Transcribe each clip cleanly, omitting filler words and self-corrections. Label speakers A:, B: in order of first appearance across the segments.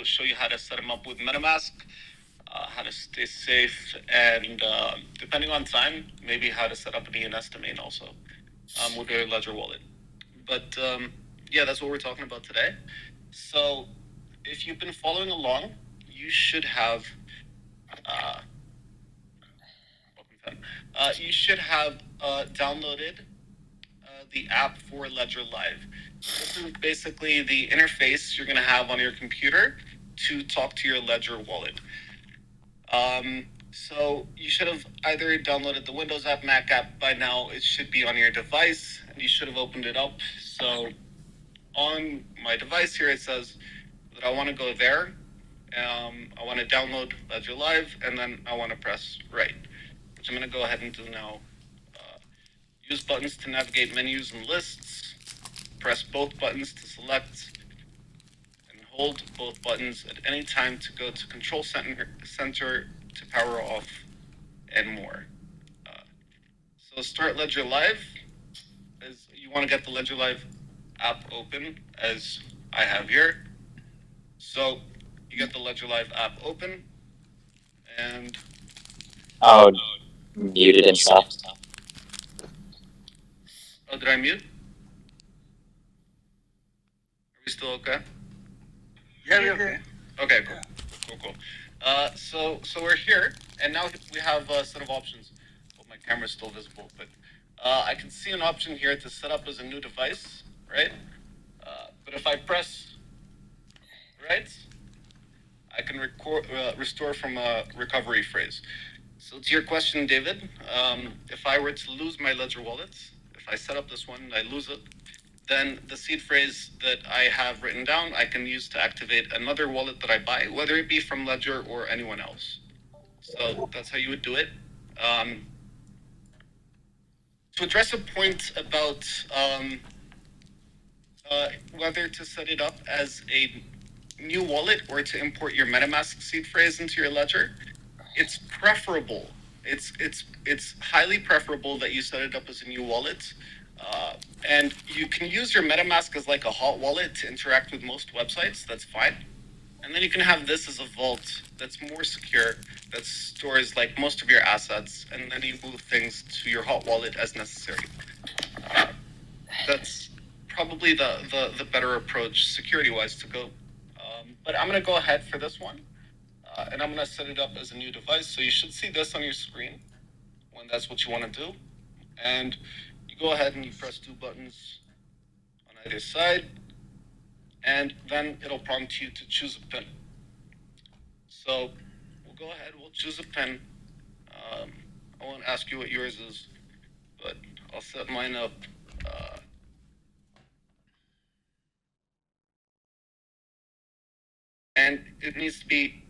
A: show you how to set them up with MetaMask, how to stay safe, and depending on time, maybe how to set up an ENS domain also with your Ledger wallet. But yeah, that's what we're talking about today. So if you've been following along, you should have downloaded the app for Ledger Live. This is basically the interface you're going to have on your computer to talk to your Ledger wallet. So you should have either downloaded the Windows app, Mac app by now. It should be on your device, and you should have opened it up. So on my device here, it says that I want to go there. I want to download Ledger Live, and then I want to press right, which I'm going to go ahead and do now. Use buttons to navigate menus and lists. Press both buttons to select, and hold both buttons at any time to go to Control Center to power off, and more. So start Ledger Live. Is you want to get the Ledger Live app open, as I have here. So you get the Ledger Live app open, and
B: muted and stuff.
A: oh, did I mute? Are we still okay?
C: Yeah, we're okay.
A: Okay, cool. So we're here, and now we have a set of options. Well, my camera's still visible, but I can see an option here to set up as a new device, right? But if I press right, I can restore from a recovery phrase. So to your question, David, if I were to lose my Ledger wallet, if I set up this one and I lose it, then the seed phrase that I have written down, I can use to activate another wallet that I buy, whether it be from Ledger or anyone else. So that's how you would do it. To address a point about whether to set it up as a new wallet or to import your MetaMask seed phrase into your Ledger, it's preferable. It's highly preferable that you set it up as a new wallet. And you can use your MetaMask as like a hot wallet to interact with most websites. That's fine. And then you can have this as a vault that's more secure, that stores like most of your assets, and then you move things to your hot wallet as necessary. That's probably the better approach security-wise to go. But I'm going to go ahead for this one, and I'm going to set it up as a new device. So you should see this on your screen when that's what you want to do. And you go ahead and you press two buttons on either side, and then it'll prompt you to choose a pin. So we'll go ahead, we'll choose a pin. I won't ask you what yours is, but I'll set mine up. And it needs to be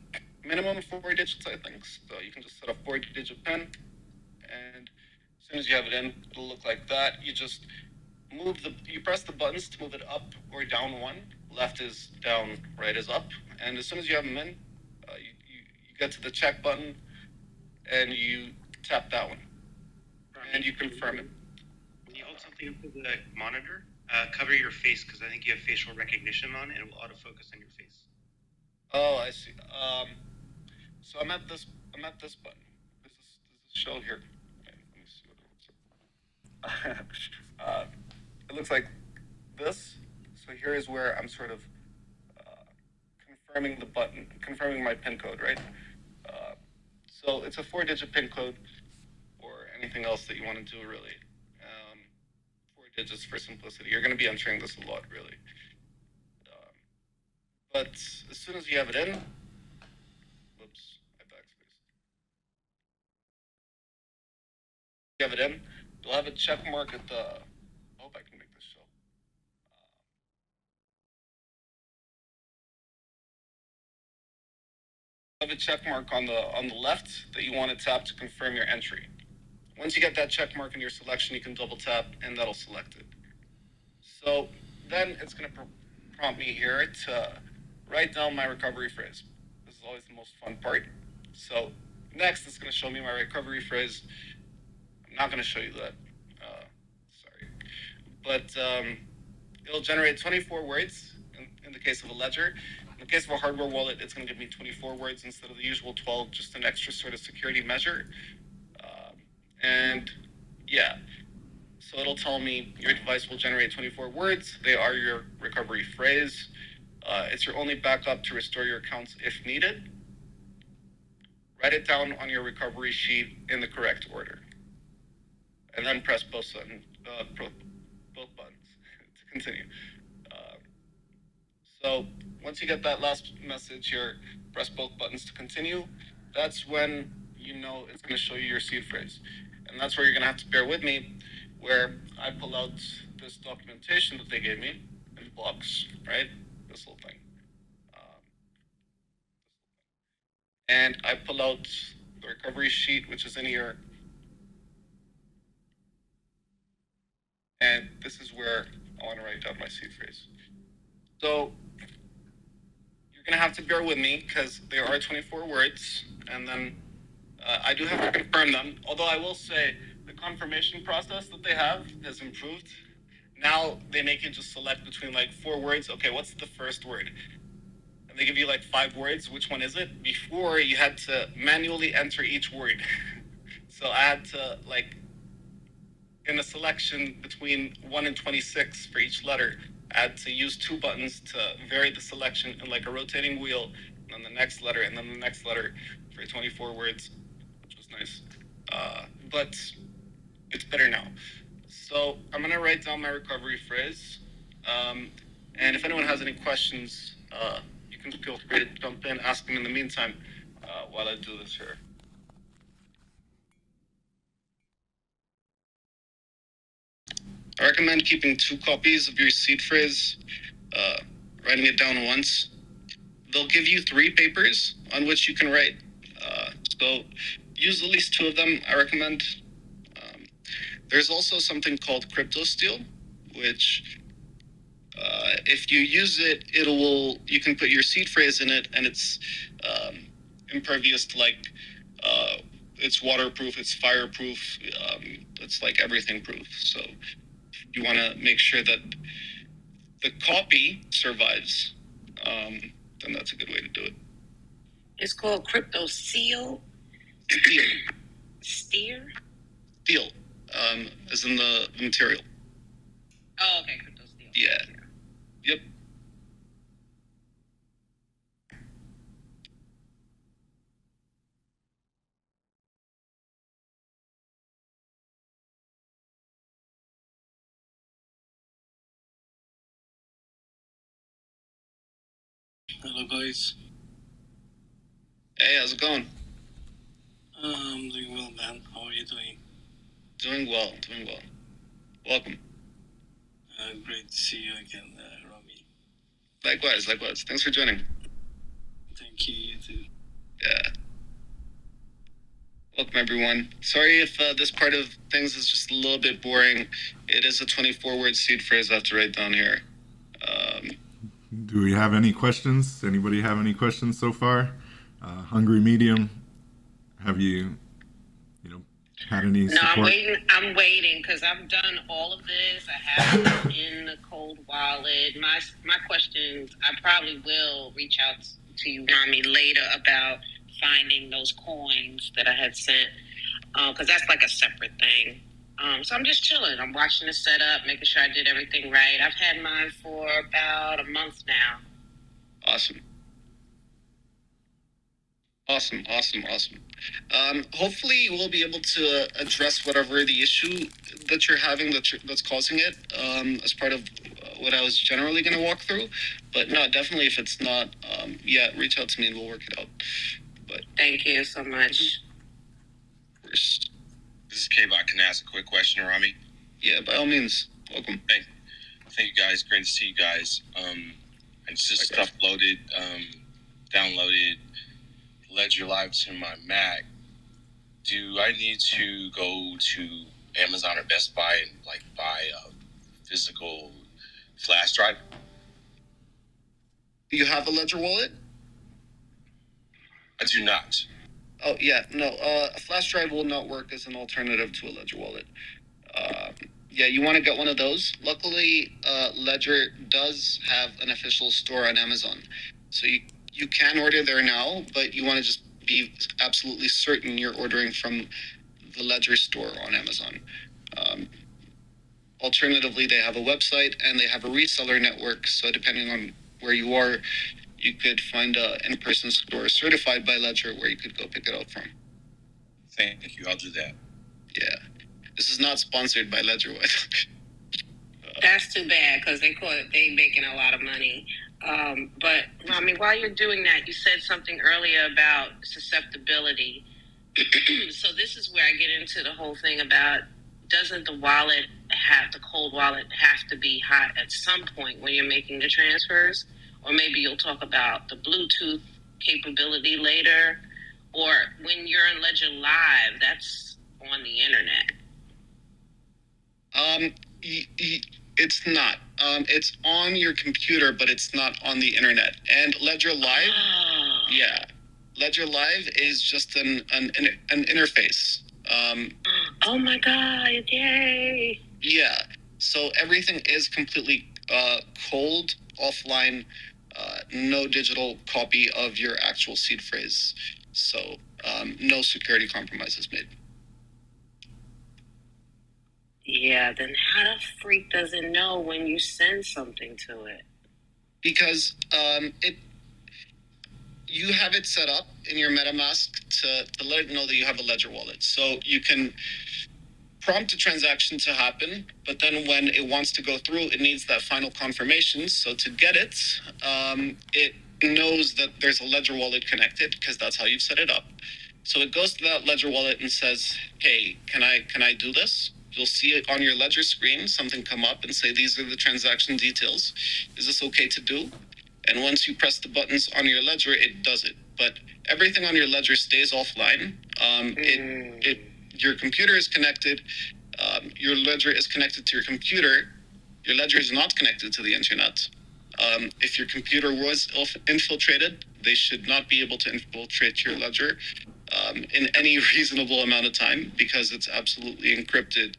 A: minimum 4 digits, I think. So you can just set a 4-digit pin, and as soon as you have it in, it'll look like that. You just you press the buttons to move it up or down one. Left is down, right is up. And as soon as you have them in, you get to the check button, and you tap that one, and you confirm it.
D: When you hold something up to the monitor, cover your face, because I think you have facial recognition on, and it will autofocus on your face.
A: Oh, I see. So I'm at this button. Does this show here? Okay, let me see what it looks like. It looks like this. So here is where I'm sort of confirming my PIN code, right? So it's a 4-digit PIN code, or anything else that you want to do, really. 4 digits for simplicity. You're going to be entering this a lot, really. But as soon as you have it in, whoops, I backspaced. You have it in, you'll have a check mark at the, I hope I can make this show. You have a check mark on the left that you want to tap to confirm your entry. Once you get that check mark in your selection, you can double tap and that'll select it. So then it's going to prompt me here to write down my recovery phrase. This is always the most fun part. So next, it's going to show me my recovery phrase. I'm not going to show you that. Sorry. But it'll generate 24 words in the case of a ledger. the case of a hardware wallet, it's going to give me 24 words instead of the usual 12, just an extra sort of security measure. And yeah, so it'll tell me your device will generate 24 words. They are your recovery phrase. It's your only backup to restore your accounts if needed. Write it down on your recovery sheet in the correct order. And then press both buttons to continue. So once you get that last message here, press both buttons to continue. That's when you know it's going to show you your seed phrase. And that's where you're going to have to bear with me, where I pull out this documentation that they gave me in blocks, right? This whole thing. And I pull out the recovery sheet, which is in here. And this is where I want to write down my seed phrase. So you're going to have to bear with me because there are 24 words, and then I do have to confirm them. Although I will say the confirmation process that they have has improved. Now they make you just select between like 4 words. Okay, what's the first word? And they give you like 5 words. Which one is it? Before, you had to manually enter each word. So I had to, like, in a selection between 1 and 26 for each letter, I had to use 2 buttons to vary the selection in like a rotating wheel, and then the next letter, and then the next letter for 24 words, which was nice. But it's better now. So I'm going to write down my recovery phrase. And if anyone has any questions, you can feel free to jump in, ask them in the meantime while I do this here. I recommend keeping 2 copies of your seed phrase, writing it down once. They'll give you 3 papers on which you can write. So use at least 2 of them, I recommend. There's also something called CryptoSteel, which if you use it, you can put your seed phrase in it, and it's impervious to like, it's waterproof, it's fireproof, it's like everything proof. So you want to make sure that the copy survives, then that's a good way to do it.
B: It's called Crypto Seal.
A: Steel.
B: Steer?
A: Steel, as in the material.
B: Oh, okay, Crypto Steel.
A: Yeah. Yep.
C: Hello guys.
A: Hey, how's it going?
C: I'm doing well, man. How are you doing?
A: Doing well. Welcome.
C: Great to see you again, Rami.
A: Likewise. Thanks for joining.
C: Thank you, you too.
A: Yeah. Welcome, everyone. Sorry if this part of things is just a little bit boring. It is a 24-word seed phrase I have to write down here.
E: Do we have any questions? Anybody have any questions so far? Hungry Medium, have you had any support?
B: No, I'm waiting because I've done all of this. I have it in the cold wallet. My questions, I probably will reach out to you, Rami, later about finding those coins that I had sent, because that's like a separate thing. So I'm just chilling. I'm watching the setup, making sure I did everything right. I've had mine for about a month now.
A: Awesome. Hopefully we'll be able to address whatever the issue that you're having that's causing it as part of what I was generally going to walk through. But no, definitely if it's not, reach out to me and we'll work it out. But
B: thank you so much.
A: First.
F: This is K-Bot. Can I ask a quick question, Rami?
A: Yeah, by all means. Welcome.
F: Thank you, guys. Great to see you guys. It's just stuff loaded, downloaded, Ledger Live to my Mac. Do I need to go to Amazon or Best Buy and buy a physical flash drive?
A: Do you have a Ledger wallet?
F: I do not.
A: Oh, yeah, no, a flash drive will not work as an alternative to a Ledger wallet. You want to get one of those. Luckily, Ledger does have an official store on Amazon. So you can order there now, but you want to just be absolutely certain you're ordering from the Ledger store on Amazon. Alternatively, they have a website and they have a reseller network. So depending on where you are, you could find an in-person store certified by Ledger where you could go pick it up from.
F: Thank you. I'll do that.
A: Yeah. This is not sponsored by Ledger.
B: That's too bad because they making a lot of money. But Rami, while you're doing that, you said something earlier about susceptibility. So this is where I get into the whole thing about, doesn't the cold wallet have to be hot at some point when you're making the transfers? Or maybe you'll talk about the Bluetooth capability later. Or when you're in Ledger Live, that's on the internet.
A: It's not. It's on your computer, but it's not on the internet. And Ledger Live, yeah, Ledger Live is just an interface.
B: Oh my God! Yay!
A: Yeah. So everything is completely cold, offline, no digital copy of your actual seed phrase. So no security compromises made.
B: Yeah, then how the freak does it know when you send something to it?
A: Because you have it set up in your MetaMask to let it know that you have a Ledger wallet. So you can prompt a transaction to happen, but then when it wants to go through, it needs that final confirmation. So to get it, it knows that there's a Ledger wallet connected because that's how you've set it up. So it goes to that Ledger wallet and says, "Hey, can I do this?" You'll see it on your Ledger screen, something come up and say, "These are the transaction details. Is this okay to do?" And once you press the buttons on your Ledger, it does it. But everything on your Ledger stays offline. Your computer is connected. Your Ledger is connected to your computer. Your Ledger is not connected to the internet. If your computer was infiltrated, they should not be able to infiltrate your Ledger in any reasonable amount of time because it's absolutely encrypted.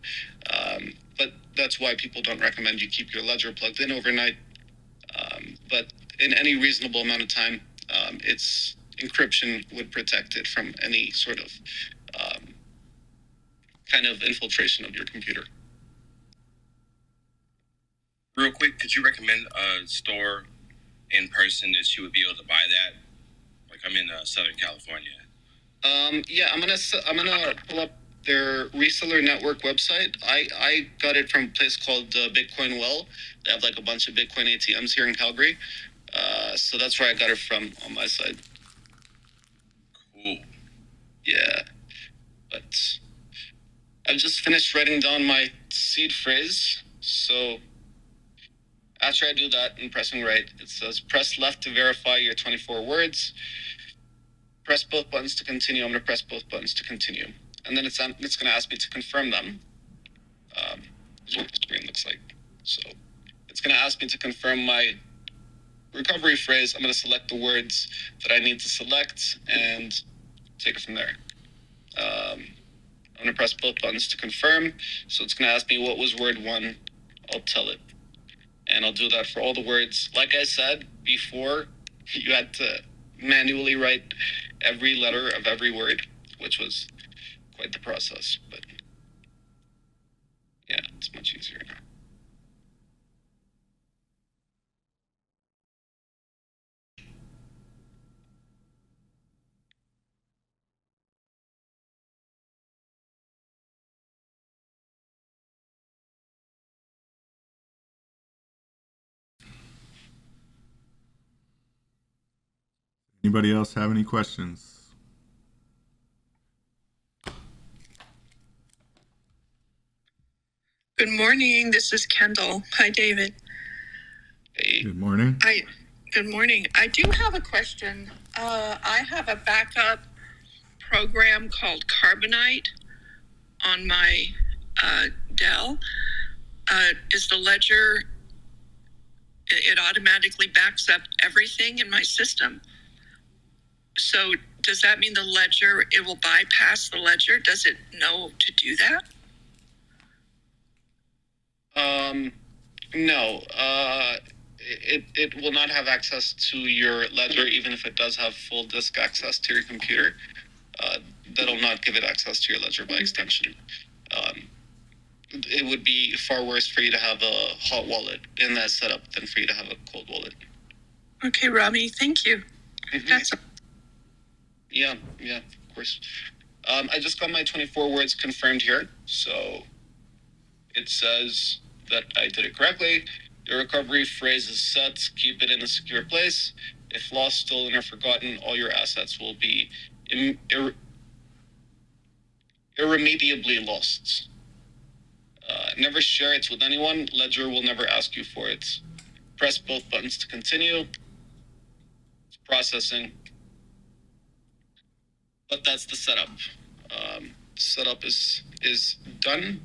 A: But that's why people don't recommend you keep your Ledger plugged in overnight. But in any reasonable amount of time, its encryption would protect it from any sort of kind of infiltration of your computer.
F: Real quick, could you recommend a store in person that you would be able to buy that? Like, I'm in Southern California.
A: Yeah, I'm gonna pull up their reseller network website. I got it from a place called Bitcoin Well. They have like a bunch of Bitcoin ATMs here in Calgary. So that's where I got it from on my side.
F: Cool.
A: Yeah, but I've just finished writing down my seed phrase. So after I do that and pressing right, it says press left to verify your 24 words. Press both buttons to continue. I'm going to press both buttons to continue. And then it's going to ask me to confirm them. This is what the screen looks like. So it's going to ask me to confirm my recovery phrase. I'm going to select the words that I need to select and take it from there. I'm going to press both buttons to confirm. So it's going to ask me what was word one. I'll tell it. And I'll do that for all the words. Like I said before, you had to manually write every letter of every word, which was quite the process. But yeah, it's much easier now.
E: Anybody else have any questions?
G: Good morning. This is Kendall. Hi, David.
A: Hey.
E: Good morning.
G: Good morning. I do have a question. I have a backup program called Carbonite on my Dell. Is the Ledger, it automatically backs up everything in my system. So does that mean the Ledger, it will bypass the Ledger? Does it know to do that?
A: No. it will not have access to your ledger, even if it does have full disk access to your computer. That'll not give it access to your ledger by extension. It would be far worse for you to have a hot wallet in that setup than for you to have a cold wallet.
G: Okay, Rami, thank you. That's
A: Yeah, of course. I just got my 24 words confirmed here, so it says that I did it correctly. Your recovery phrase is set. Keep it in a secure place. If lost, stolen, or forgotten, all your assets will be irremediably lost. Never share it with anyone. Ledger will never ask you for it. Press both buttons to continue. It's processing. But that's the setup. Setup is done.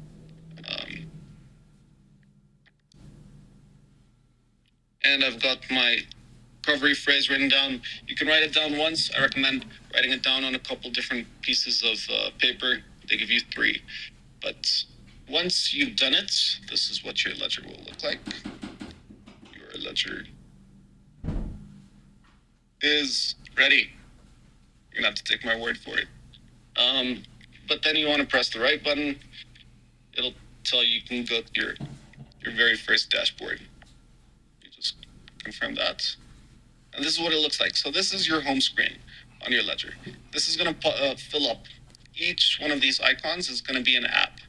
A: And I've got my recovery phrase written down. You can write it down once. I recommend writing it down on a couple different pieces of paper. They give you 3. But once you've done it, this is what your ledger will look like. Your ledger is ready. You're gonna have to take my word for it. But then you want to press the right button. It'll tell you can go to your very first dashboard. You just confirm that. And this is what it looks like. So this is your home screen on your ledger. This is going to fill up. Each one of these icons is going to be an app.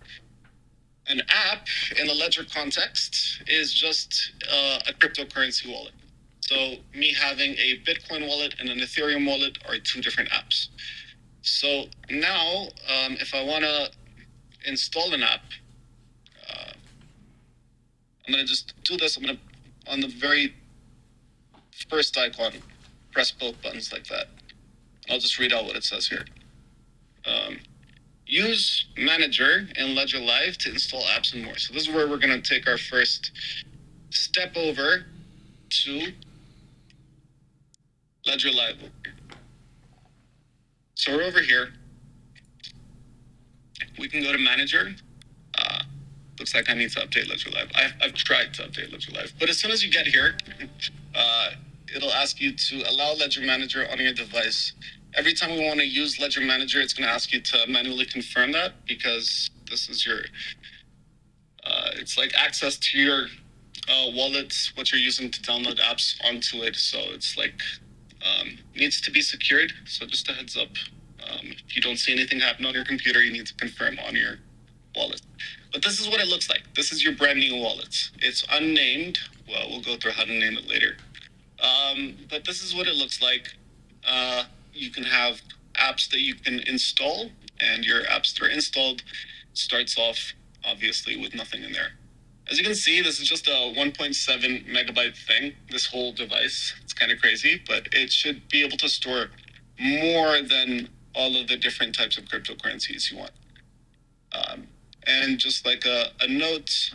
A: An app in the ledger context is just a cryptocurrency wallet. So me having a Bitcoin wallet and an Ethereum wallet are 2 different apps. So now, if I want to install an app, I'm going to just do this. I'm going to, on the very first icon, press both buttons like that. I'll just read out what it says here. Use Manager and Ledger Live to install apps and more. So this is where we're going to take our first step over to Ledger Live. So we're over here. We can go to Manager. Looks like I need to update Ledger Live. I've tried to update Ledger Live, but as soon as you get here, it'll ask you to allow Ledger Manager on your device. Every time we want to use Ledger Manager, it's going to ask you to manually confirm that, because this is your, it's like access to your wallets, what you're using to download apps onto it. So it's like, needs to be secured. So just a heads up, if you don't see anything happen on your computer, you need to confirm on your wallet. But this is what it looks like. This is your brand new wallet. It's unnamed. Well, we'll go through how to name it later. But this is what it looks like. You can have apps that you can install, and your apps that are installed starts off, obviously, with nothing in there. As you can see, this is just a 1.7 megabyte thing, this whole device. It's kind of crazy, but it should be able to store more than all of the different types of cryptocurrencies you want. And just like a note,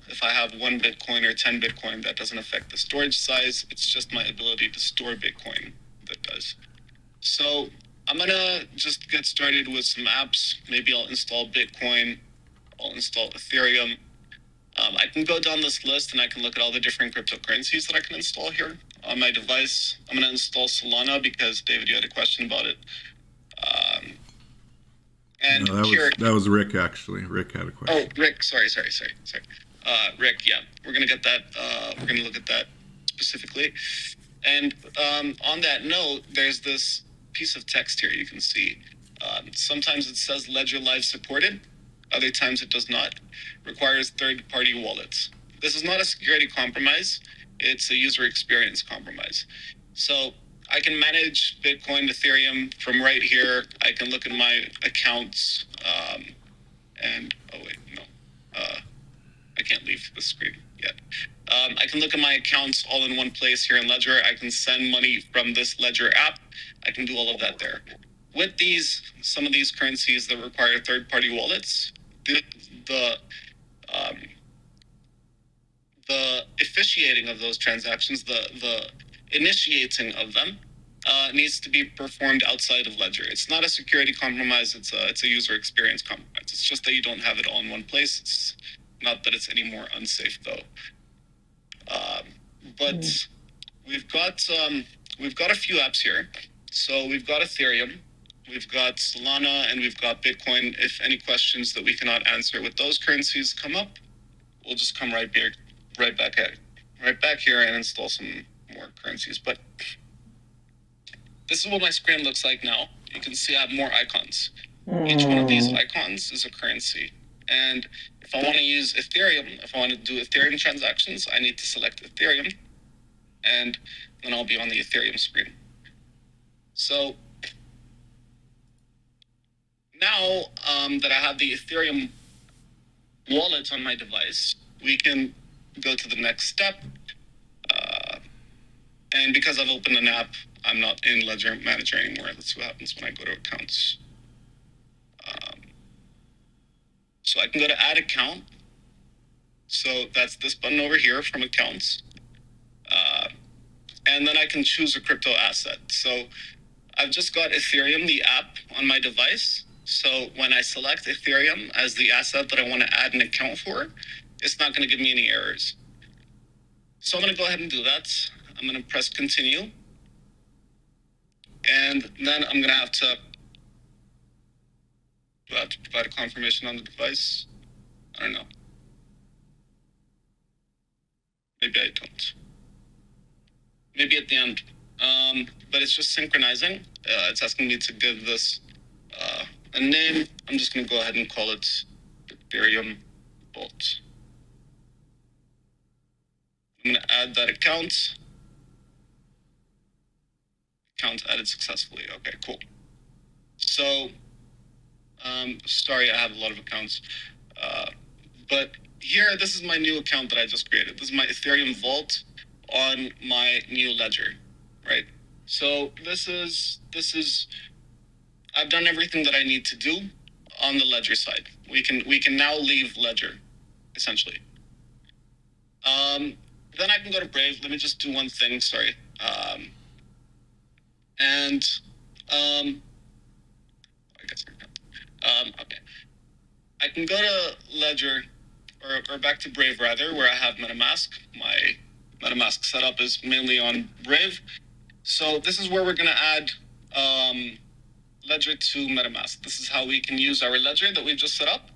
A: if I have 1 Bitcoin or 10 Bitcoin, that doesn't affect the storage size. It's just my ability to store Bitcoin that does. So I'm going to just get started with some apps. Maybe I'll install Bitcoin. I'll install Ethereum. I can go down this list and I can look at all the different cryptocurrencies that I can install here on my device. I'm going to install Solana because, David, you had a question about it. And
E: no, that was Rick, actually. Rick had a question.
A: Oh, Rick, sorry. Rick, yeah, we're going to get that. We're going to look at that specifically. And on that note, there's this piece of text here you can see. Sometimes it says Ledger Live supported. Other times it does not. Requires third-party wallets. This is not a security compromise. It's a user experience compromise. So I can manage Bitcoin, Ethereum from right here. I can look at my accounts. And, oh wait, no. I can't leave the screen yet. I can look at my accounts all in one place here in Ledger. I can send money from this Ledger app. I can do all of that there. With some of these currencies that require third-party wallets, the officiating of those transactions, the initiating of them, needs to be performed outside of Ledger. It's not a security compromise. It's a user experience compromise. It's just that you don't have it all in one place. It's not that it's any more unsafe, though. but we've got a few apps here. So we've got Ethereum, we've got Solana, and we've got Bitcoin. If any questions that we cannot answer with those currencies come up, we'll just come right back here and install some more currencies. But this is what my screen looks like now. You can see I have more icons. Each one of these icons is a currency. And if I want to use Ethereum, if I want to do Ethereum transactions, I need to select Ethereum, and then I'll be on the Ethereum screen. So now that I have the Ethereum wallet on my device, we can go to the next step. And because I've opened an app, I'm not in Ledger Manager anymore. Let's see what happens when I go to accounts. So I can go to add account. So that's this button over here from accounts. And then I can choose a crypto asset. So I've just got Ethereum, the app, on my device. So when I select Ethereum as the asset that I want to add an account for, it's not going to give me any errors. So I'm going to go ahead and do that. I'm going to press continue. And then I'm going to have to provide a confirmation on the device. I don't know. Maybe I don't. Maybe at the end. But it's just synchronizing. It's asking me to give this a name. I'm just going to go ahead and call it Ethereum Vault. I'm going to add that account. Account added successfully. Okay, cool. So, sorry, I have a lot of accounts. But here, this is my new account that I just created. This is my Ethereum Vault on my new ledger, right? So this is, I've done everything that I need to do on the ledger side. We can now leave ledger, essentially. Then I can go to Brave. Let me just do one thing, sorry. I guess okay. I can go to Ledger, or back to Brave rather, where I have MetaMask. My MetaMask setup is mainly on Brave. So this is where we're going to add Ledger to MetaMask. This is how we can use our Ledger that we've just set up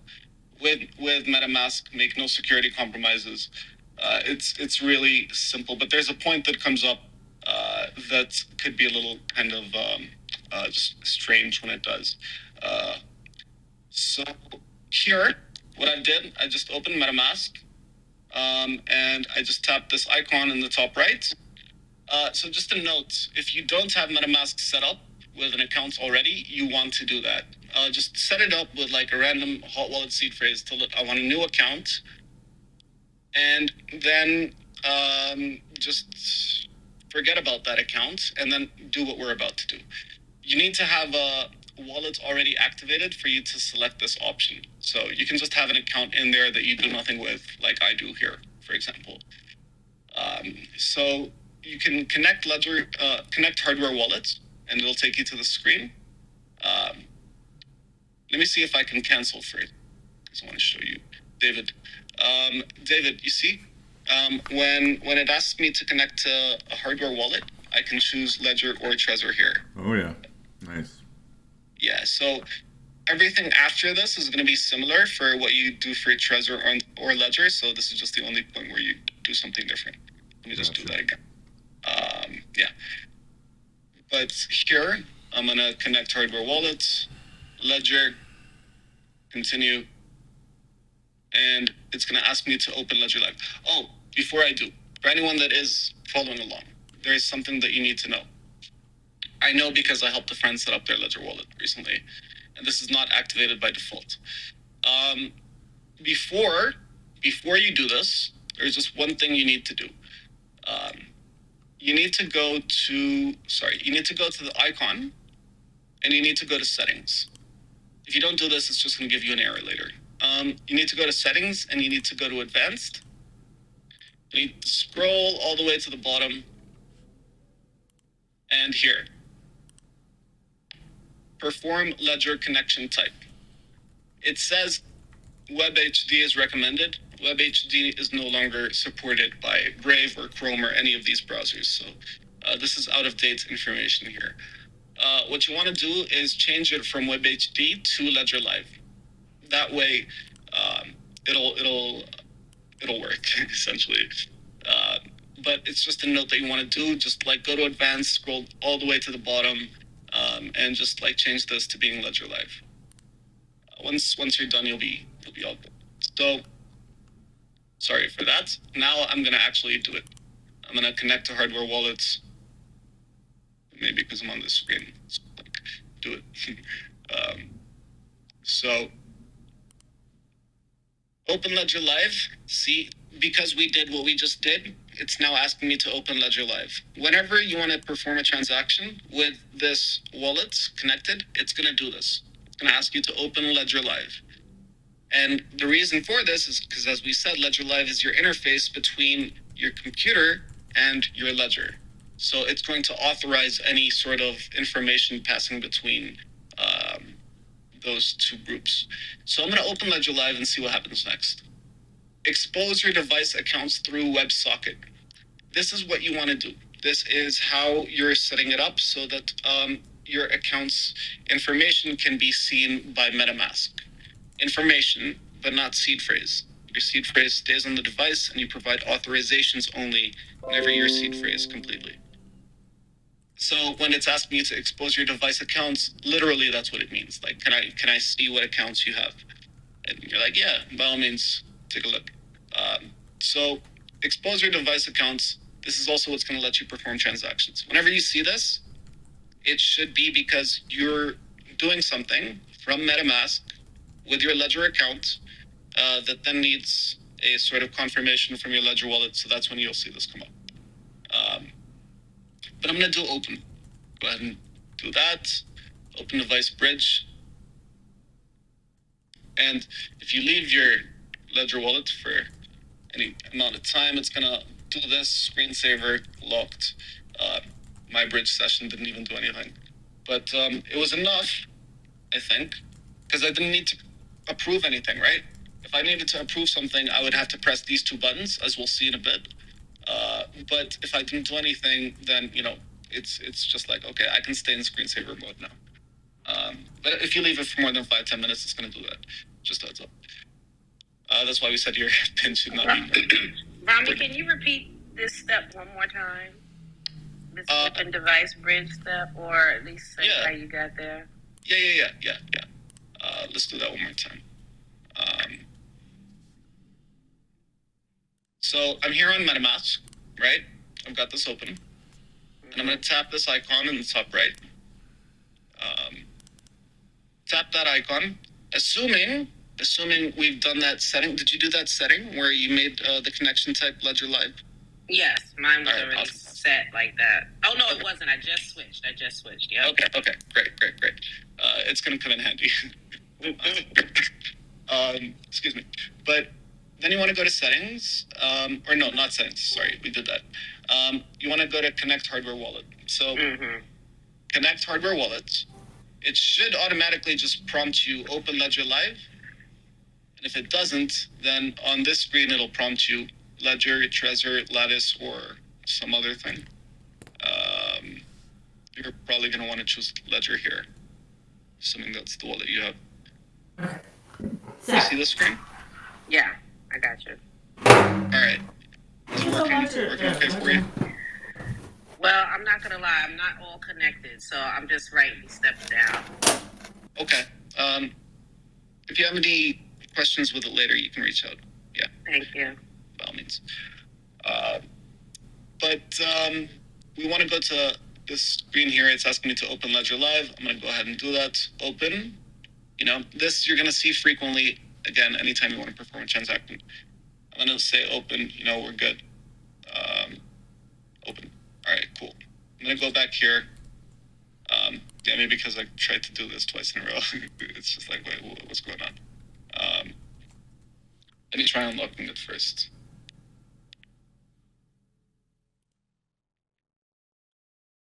A: with MetaMask, make no security compromises. It's really simple, but there's a point that comes up that could be a little kind of just strange when it does. So here, what I did, I just opened MetaMask, and I just tapped this icon in the top right. So just a note, if you don't have MetaMask set up with an account already, you want to do that. Just set it up with like a random hot wallet seed phrase to I want a new account, and then just forget about that account and then do what we're about to do. You need to have a wallet already activated for you to select this option. So you can just have an account in there that you do nothing with, like I do here, for example. So you can connect Ledger, connect hardware wallets, and it'll take you to the screen. Let me see if I can cancel for it, because I want to show you, David. David, you see, when it asks me to connect to a hardware wallet, I can choose Ledger or Trezor here.
E: Oh yeah, nice.
A: Yeah, so everything after this is going to be similar for what you do for Trezor or Ledger. So this is just the only point where you do something different. Let me just do that again. Yeah. But here, I'm going to connect hardware wallets, Ledger, continue, and it's going to ask me to open Ledger Live. Oh, before I do, for anyone that is following along, there is something that you need to know. I know because I helped a friend set up their Ledger wallet recently, and this is not activated by default. Before you do this, there's just one thing you need to do. You need to go to the icon, and you need to go to settings. If you don't do this, it's just going to give you an error later. You need to go to settings, and you need to go to advanced. You need to scroll all the way to the bottom, and here. Perform Ledger connection type. It says WebHD is recommended, WebHD is no longer supported by Brave or Chrome or any of these browsers. So this is out of date information here. What you want to do is change it from WebHD to Ledger Live. That way, it'll work essentially. But it's just a note that you want to do. Just like go to Advanced, scroll all the way to the bottom, and just like change this to being Ledger Live. Once you're done, you'll be all good. So sorry for that. Now I'm gonna actually do it. I'm gonna connect to hardware wallets. Maybe because I'm on this screen, so, like, do it. So open Ledger Live. See, because we did what we just did, it's now asking me to open Ledger Live. Whenever you want to perform a transaction with this wallet connected, it's going to do this. It's going to ask you to open Ledger Live. And the reason for this is because, as we said, Ledger Live is your interface between your computer and your ledger. So it's going to authorize any sort of information passing between those two groups. So I'm going to open Ledger Live and see what happens next. Expose your device accounts through WebSocket. This is what you want to do. This is how you're setting it up so that your account's information can be seen by MetaMask. Information, but not seed phrase. Your seed phrase stays on the device, and you provide authorizations only whenever your seed phrase completely. So when it's asking you to expose your device accounts, literally that's what it means. Like, can I see what accounts you have? And you're like, yeah, by all means, take a look. So expose your device accounts. This is also what's going to let you perform transactions. Whenever you see this, it should be because you're doing something from MetaMask with your Ledger account that then needs a sort of confirmation from your Ledger wallet. So that's when you'll see this come up. But I'm going to do open. Go ahead and do that. Open device bridge. And if you leave your Ledger wallet for any amount of time, it's going to do this. Screensaver locked. My bridge session didn't even do anything. But it was enough, I think, because I didn't need to approve anything, right? If I needed to approve something, I would have to press these two buttons, as we'll see in a bit. But if I didn't do anything, then, it's just like, okay, I can stay in screensaver mode now. But if you leave it for more than 5-10 minutes, it's going to do that. Just a heads up. That's why we said your pin should not be.
B: Rami, can you repeat this step one more time? This open device bridge step, or at least say how you got there?
A: Yeah. Let's do that one more time. So I'm here on MetaMask, right? I've got this open. And I'm going to tap this icon in the top right. Tap that icon. Assuming we've done that setting. Did you do that setting where you made the connection type Ledger Live?
B: Yes, mine was already
A: awesome.
B: set like that. Oh, no, it wasn't. I just switched. Yeah.
A: Okay. Great. It's going to come in handy. Excuse me. But then you want to go to settings. Or no, not settings. Sorry, we did that. You want to go to connect hardware wallet. So connect hardware wallet. It should automatically just prompt you open Ledger Live. And if it doesn't, then on this screen, it'll prompt you Ledger, Trezor, Lattice, or some other thing. You're probably going to want to choose Ledger here, assuming that's the wallet you have. You see the screen?
B: Yeah, I got you.
A: All right. Is it working okay for you?
B: Well, I'm not going to lie. I'm not all connected, so I'm just writing these steps down.
A: Okay. If you have any questions with it later, you can reach out. Yeah.
B: Thank you.
A: By all means. But we want to go to this screen here. It's asking me to open Ledger Live. I'm going to go ahead and do that. Open. This you're going to see frequently, again, anytime you want to perform a transaction. I'm going to say open. We're good. Open. All right, cool. I'm going to go back here. Maybe because I tried to do this twice in a row. It's just like, wait, what's going on? Let me try unlocking it first.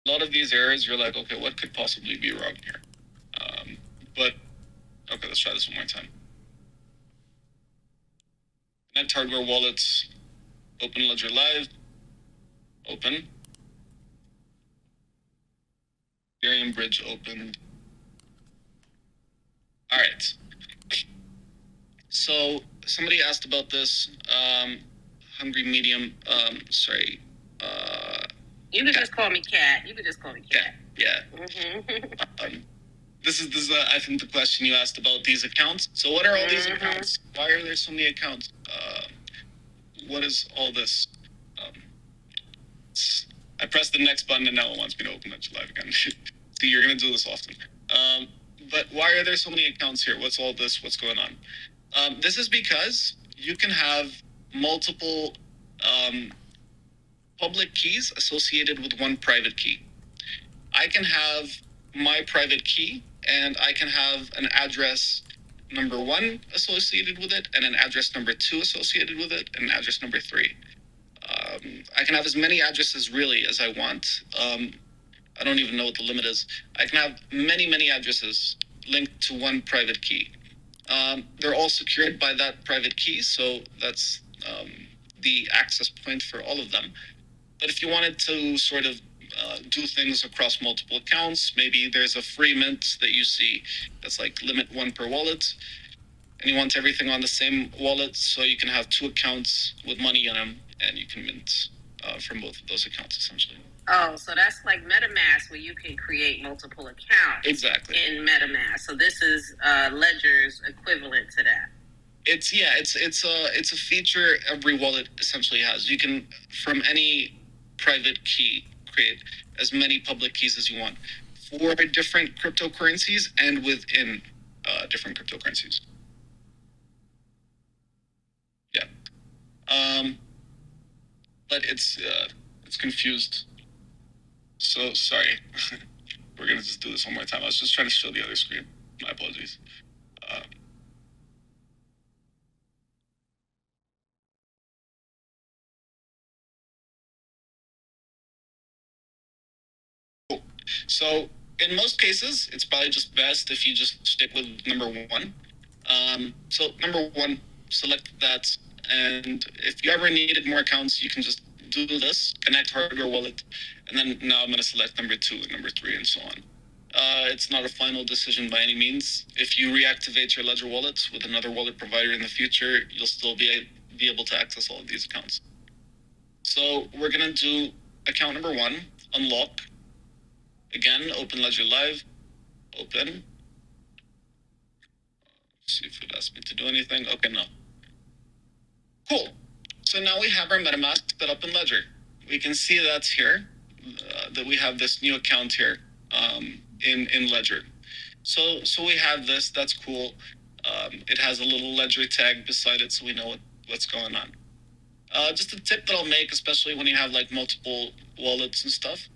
A: A lot of these errors, you're like, okay, what could possibly be wrong here? But, okay, let's try this one more time. Connect hardware wallets. Open Ledger Live. Open. Ethereum bridge opened. All right. So somebody asked about this. Hungry Medium. Sorry.
B: You could just call me Cat. You could just call me Cat.
A: Yeah. This is I think the question you asked about these accounts. So what are all these accounts? Why are there so many accounts? What is all this? I pressed the next button and now it wants me to open Ledger Live again. See, you're gonna do this often. But why are there so many accounts here? What's all this? What's going on? This is because you can have multiple public keys associated with one private key. I can have my private key and I can have an address number 1 associated with it and an address number 2 associated with it and an address number 3. I can have as many addresses really as I want. I don't even know what the limit is. I can have many addresses linked to one private key. They're all secured by that private key, so that's the access point for all of them. But if you wanted to sort of do things across multiple accounts, maybe there's a free mint that you see that's like limit 1 per wallet, and you want everything on the same wallet, so you can have 2 accounts with money in them, and you can mint from both of those accounts, essentially.
B: Oh, so that's like MetaMask, where you can create multiple accounts.
A: Exactly.
B: In MetaMask. So this is Ledger's equivalent to that.
A: It's a feature every wallet essentially has. You can, from any private key, create as many public keys as you want for different cryptocurrencies and within different cryptocurrencies. Yeah. But it's confused. So sorry. We're gonna just do this one more time. I was just trying to show the other screen. My apologies. Cool. So in most cases, it's probably just best if you just stick with number 1. So number 1, select that, and if you ever needed more accounts, you can just do this, connect hardware wallet, and then now I'm going to select number 2 and number 3 and so on. It's not a final decision by any means. If you reactivate your Ledger wallet with another wallet provider in the future, you'll still be able to access all of these accounts. So we're going to do account number 1, unlock. Again, open Ledger Live, open. See if it asks me to do anything. Okay, no. Cool. So now we have our MetaMask set up in Ledger. We can see that's here, that we have this new account here in Ledger. So we have this. That's cool. It has a little Ledger tag beside it, so we know what's going on. Just a tip that I'll make, especially when you have like multiple wallets and stuff.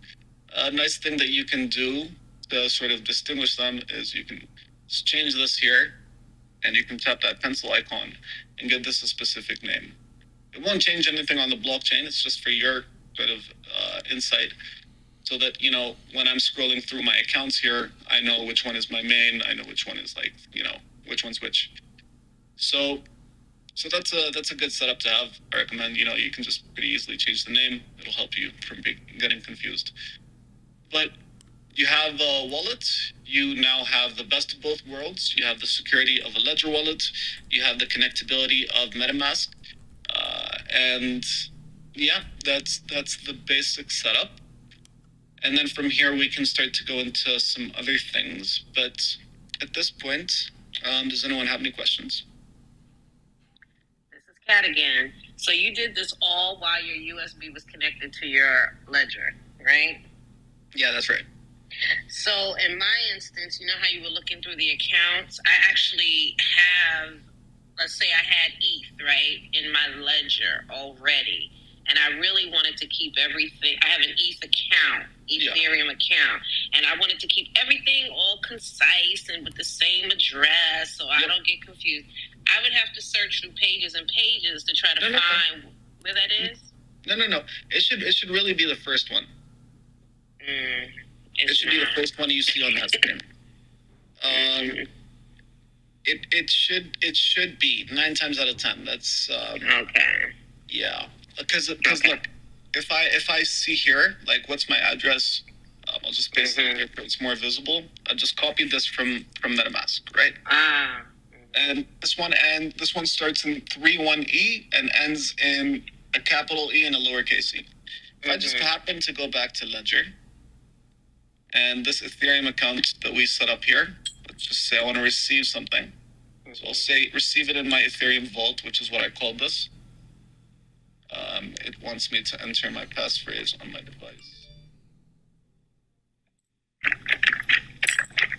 A: A nice thing that you can do to sort of distinguish them is you can just change this here, and you can tap that pencil icon and give this a specific name. It won't change anything on the blockchain. It's just for your sort of insight, so that, you know, when I'm scrolling through my accounts here, I know which one is my main. I know which one is like, you know, which one's which. So that's a good setup to have. I recommend, you know, you can just pretty easily change the name. It'll help you from getting confused. But you have a wallet. You now have the best of both worlds. You have the security of a Ledger wallet. You have the connectability of MetaMask. And yeah, that's the basic setup. And then from here, we can start to go into some other things. But at this point, does anyone have any questions?
B: This is Kat again. So you did this all while your USB was connected to your Ledger, right?
A: Yeah, that's right.
B: So in my instance, you know how you were looking through the accounts? I actually have, let's say I had ETH, right, in my Ledger already. And I really wanted to keep everything. I have an ETH account, Ethereum account. And I wanted to keep everything all concise and with the same address so I don't get confused. I would have to search through pages and pages to try to find where that is.
A: No. It should really be the first one. It should be the first one you see on that screen. It should be 9 times out of 10. That's
B: Okay.
A: yeah. Because
B: Okay.
A: look, if I see here like what's my address, I'll just paste it here so it's more visible. I just copied this from MetaMask, right? And this one starts in 31E and ends in a capital E and a lowercase e. If I just happen to go back to Ledger and this Ethereum account that we set up here, let's just say I want to receive something. So I'll say receive it in my Ethereum vault, which is what I called this. It wants me to enter my passphrase on my device.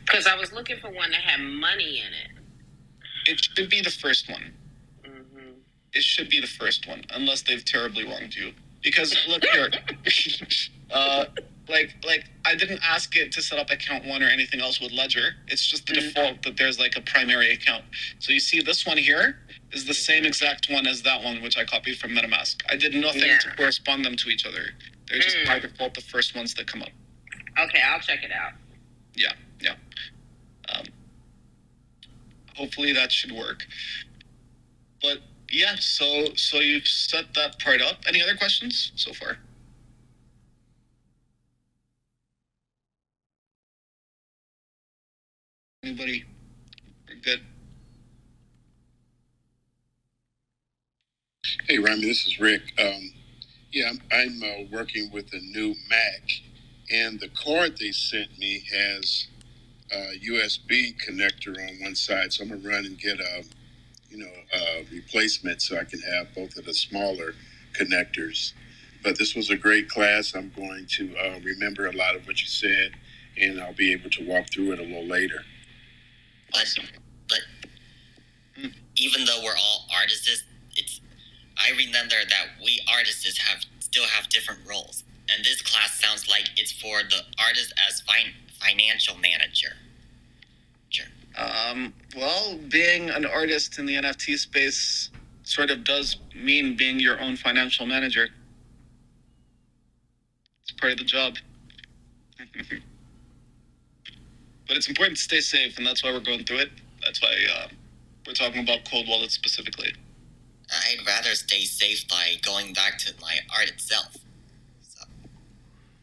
B: Because I was looking for one that had money in it.
A: It should be the first one. It should be the first one, unless they've terribly wronged you. Because look here, like I didn't ask it to set up account 1 or anything else with Ledger. It's just the default that there's like a primary account. So you see this one here is the same exact one as that one, which I copied from MetaMask. I did nothing to correspond them to each other. They're just by default the first ones that come up.
B: Okay, I'll check it out.
A: Yeah. Hopefully that should work. But yeah, so you've set that part up. Any other questions so far? Anybody? We're good.
H: Hey, Rami, this is Rick. Yeah, I'm working with a new Mac, and the card they sent me has a USB connector on one side, so I'm gonna run and get a replacement so I can have both of the smaller connectors. But this was a great class. I'm going to remember a lot of what you said, and I'll be able to walk through it a little later.
I: But even though we're all artists, I remember that we artists still have different roles, and this class sounds like it's for the artist as financial manager.
A: Well, being an artist in the NFT space sort of does mean being your own financial manager. It's part of the job. But it's important to stay safe, and that's why we're going through it. That's why we're talking about cold wallets specifically.
I: I'd rather stay safe by going back to my art itself. So.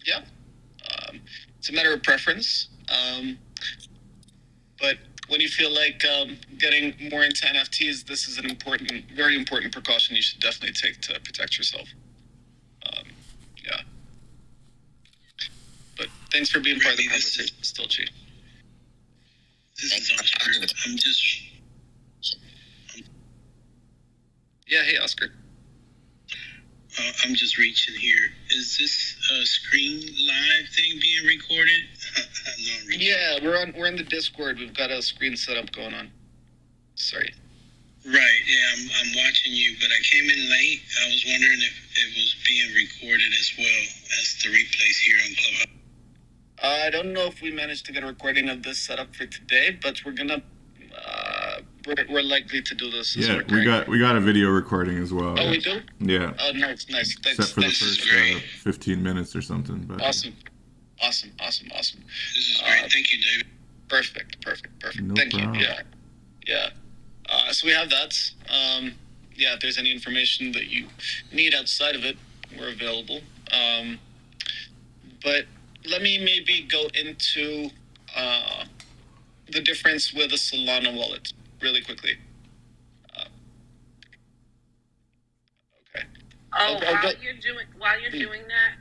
A: Yeah. It's a matter of preference. But when you feel like getting more into NFTs, this is an very important precaution you should definitely take to protect yourself. Yeah. But thanks for being part of the conversation, still, Chi.
C: This is Oscar.
A: Yeah, hey, Oscar.
C: I'm just reaching here. Is this screen live thing being recorded?
A: Yeah, we're in the Discord. We've got a screen setup going on. Sorry.
C: Right. Yeah, I'm watching you, but I came in late. I was wondering if it was being recorded as well as the replays here on Clubhouse.
A: I don't know if we managed to get a recording of this setup for today, but we're gonna. We're likely to do this.
E: Yeah, we got a video recording as well.
A: Oh, we do?
E: Yeah.
A: Oh, nice. Thanks.
E: Except for the first 15 minutes or something. But
A: Awesome.
C: This is great. Thank you, David.
A: Perfect.
E: No
A: Thank
E: problem.
A: you. Yeah. So we have that. If there's any information that you need outside of it, we're available. But let me maybe go into the difference with a Solana wallet really quickly. Okay.
B: Oh, while you're doing that,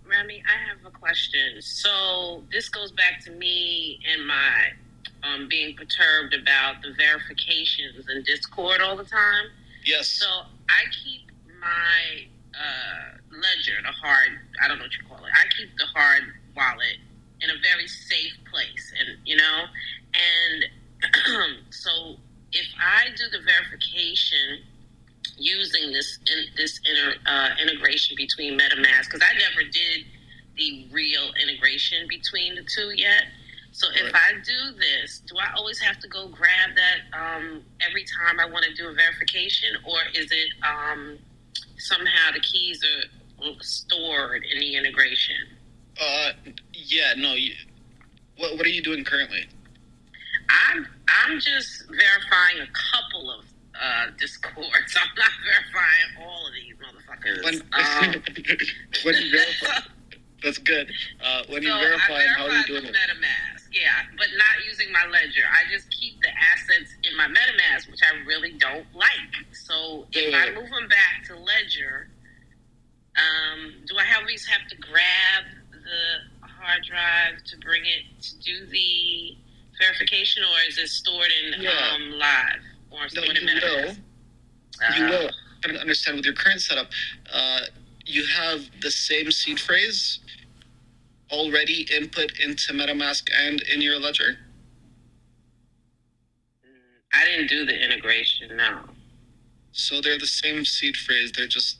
B: Rami, I have a question. So this goes back to me and my being perturbed about the verifications in Discord all the time.
A: Yes.
B: So I keep my ledger, I don't know what you call it. I keep the hard wallet in a very safe place, and so if I do the verification using this integration between MetaMask, because I never did the real integration between the two yet. So if I do this, do I always have to go grab that every time I want to do a verification, or is it somehow the keys are stored in the integration?
A: Yeah, no. What are you doing currently?
B: I'm I'm just verifying a couple of Discords. I'm not verifying all of these motherfuckers.
A: When you verify, that's good. When you verify, how are you doing it?
B: MetaMask, yeah, but not using my ledger. I just keep the assets in my MetaMask, which I really don't like. So if I move them back to ledger, do I always have to grab the hard drive to bring it to do the verification, or is it stored in live or stored in MetaMask?
A: You will. I don't understand with your current setup. You have the same seed phrase already input into MetaMask and in your ledger.
B: I didn't do the integration, no.
A: So they're the same seed phrase. They're just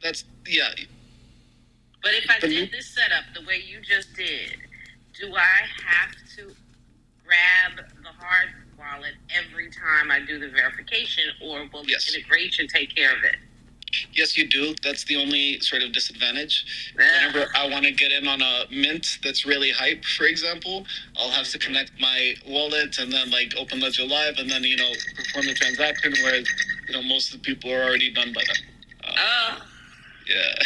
A: that's.
B: But if I did this setup the way you just did, do I have to grab the hard wallet every time I do the verification, or will the integration take care of it?
A: Yes, you do. That's the only sort of disadvantage. Whenever I want to get in on a mint that's really hype, for example, I'll have to connect my wallet and then like open Ledger Live and then, perform the transaction, whereas, most of the people are already done by then. Yeah.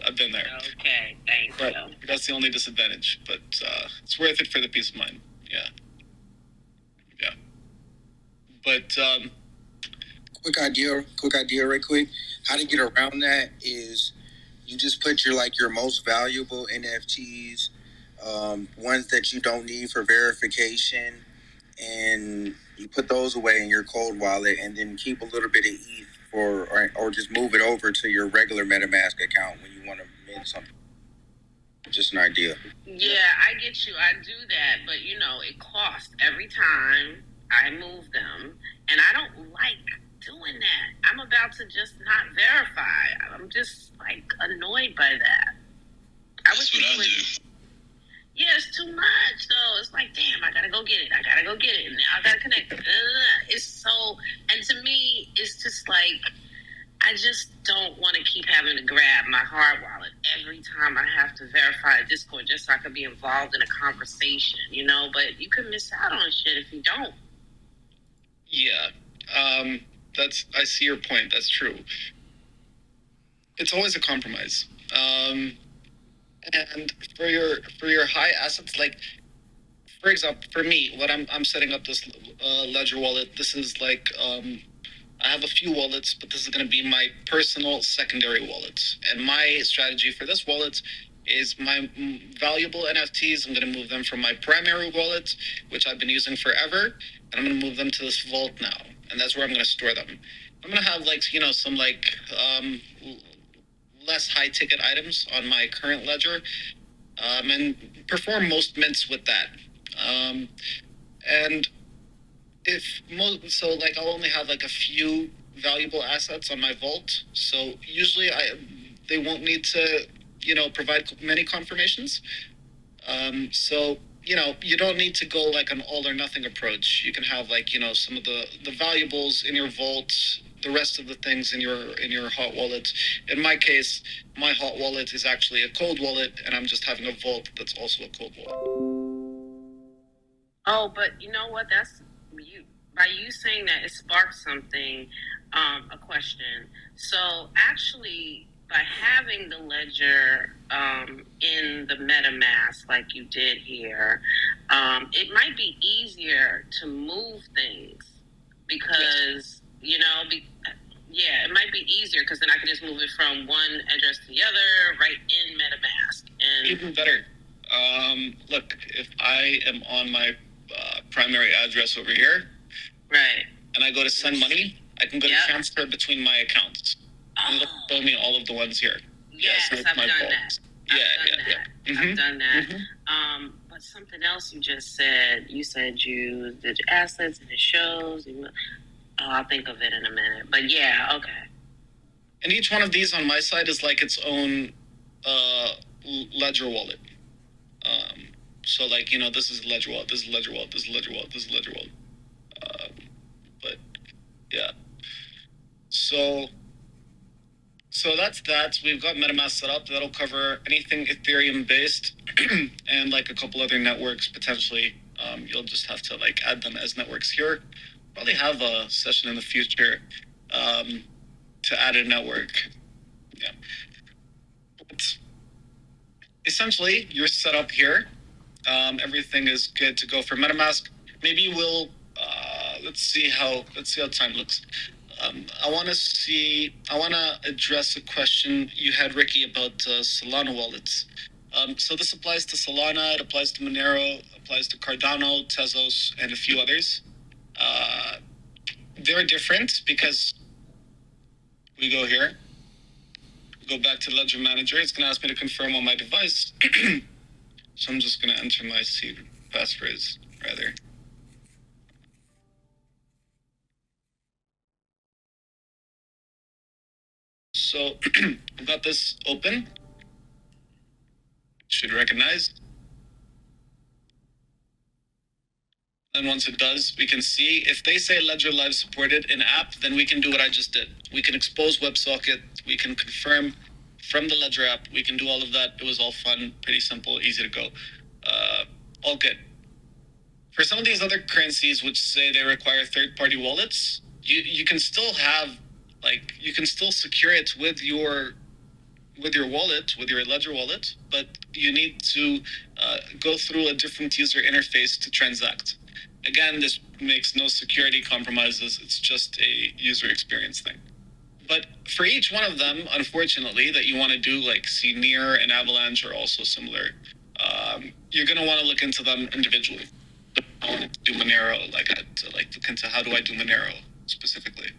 A: I've been there.
B: Okay, thank
A: but
B: you.
A: That's the only disadvantage, but it's worth it for the peace of mind. Yeah. But
J: quick idea right quick. How to get around that is you just put your most valuable NFTs, ones that you don't need for verification, and you put those away in your cold wallet, and then keep a little bit of ETH or just move it over to your regular MetaMask account when you want to mint something. Just an idea.
B: Yeah, I get you. I do that, but it costs every time I move them, and I don't like doing that. I'm about to just not verify. I'm just annoyed by that.
C: That's what I do.
B: Yeah, it's too much though. It's like, damn, I gotta go get it. And now I gotta connect. It's so, and to me, it's just like, I just don't want to keep having to grab my hard wallet every time I have to verify a Discord just so I can be involved in a conversation, But you can miss out on shit if you don't.
A: Yeah, I see your point. That's true. It's always a compromise. And for your high assets, like for example, for me, what I'm setting up this Ledger wallet. This is like I have a few wallets, but this is going to be my personal secondary wallet. And my strategy for this wallet is my valuable NFTs. I'm going to move them from my primary wallet, which I've been using forever, and I'm going to move them to this vault now, and that's where I'm going to store them. I'm going to have some less high ticket items on my current ledger, and perform most mints with that. And I'll only have a few valuable assets on my vault. So usually they won't need to, provide many confirmations. So you don't need to go an all or nothing approach. You can have some of the valuables in your vault, the rest of the things in your hot wallet. In my case, my hot wallet is actually a cold wallet, and I'm just having a vault that's also a cold wallet.
B: Oh, but you know what? That's you. By you saying that, it sparked something, a question. So actually, by having the ledger in the MetaMask like you did here, it might be easier to move things because, it might be easier because then I can just move it from one address to the other right in MetaMask. And
A: even better. Look, if I am on my primary address over here,
B: right,
A: and I go to send money, I can go to transfer between my accounts. And it'll show me all of the ones here.
B: Yes, I've done that. I've done that.
A: Mm-hmm.
B: But something else you just said. You said you did your assets and it shows. I'll think of it in a minute. But yeah, okay.
A: And each one of these on my side is like its own ledger wallet. So this is ledger wallet, this is ledger wallet, this is ledger wallet, this is ledger wallet. But yeah. So So that's that. We've got MetaMask set up. That'll cover anything Ethereum based and like a couple other networks potentially. You'll just have to like add them as networks here. Probably have a session in the future to add a network. Yeah. But essentially, you're set up here. Everything is good to go for MetaMask. Maybe we'll let's see how time looks. I want to address a question you had, Ricky, about Solana wallets. So this applies to Solana, it applies to Monero, applies to Cardano, Tezos, and a few others. They're different because we go here, go back to Ledger Manager. It's going to ask me to confirm on my device. So I'm just going to enter my seed passphrase, rather. So I've got this open. Should recognize. And once it does, we can see if they say Ledger Live supported in app, then we can do what I just did. We can expose WebSocket. We can confirm from the Ledger app. We can do all of that. It was all fun, pretty simple, easy to go. All good. For some of these other currencies which say they require third-party wallets, you can still have, like, you can still secure it with your wallet, with your Ledger wallet, but you need to go through a different user interface to transact. Again, this makes no security compromises. It's just a user experience thing. But for each one of them, unfortunately, that you want to do, like CNear and Avalanche are also similar. You're going to want to look into them individually. I want to do Monero, like look into how do I do Monero specifically.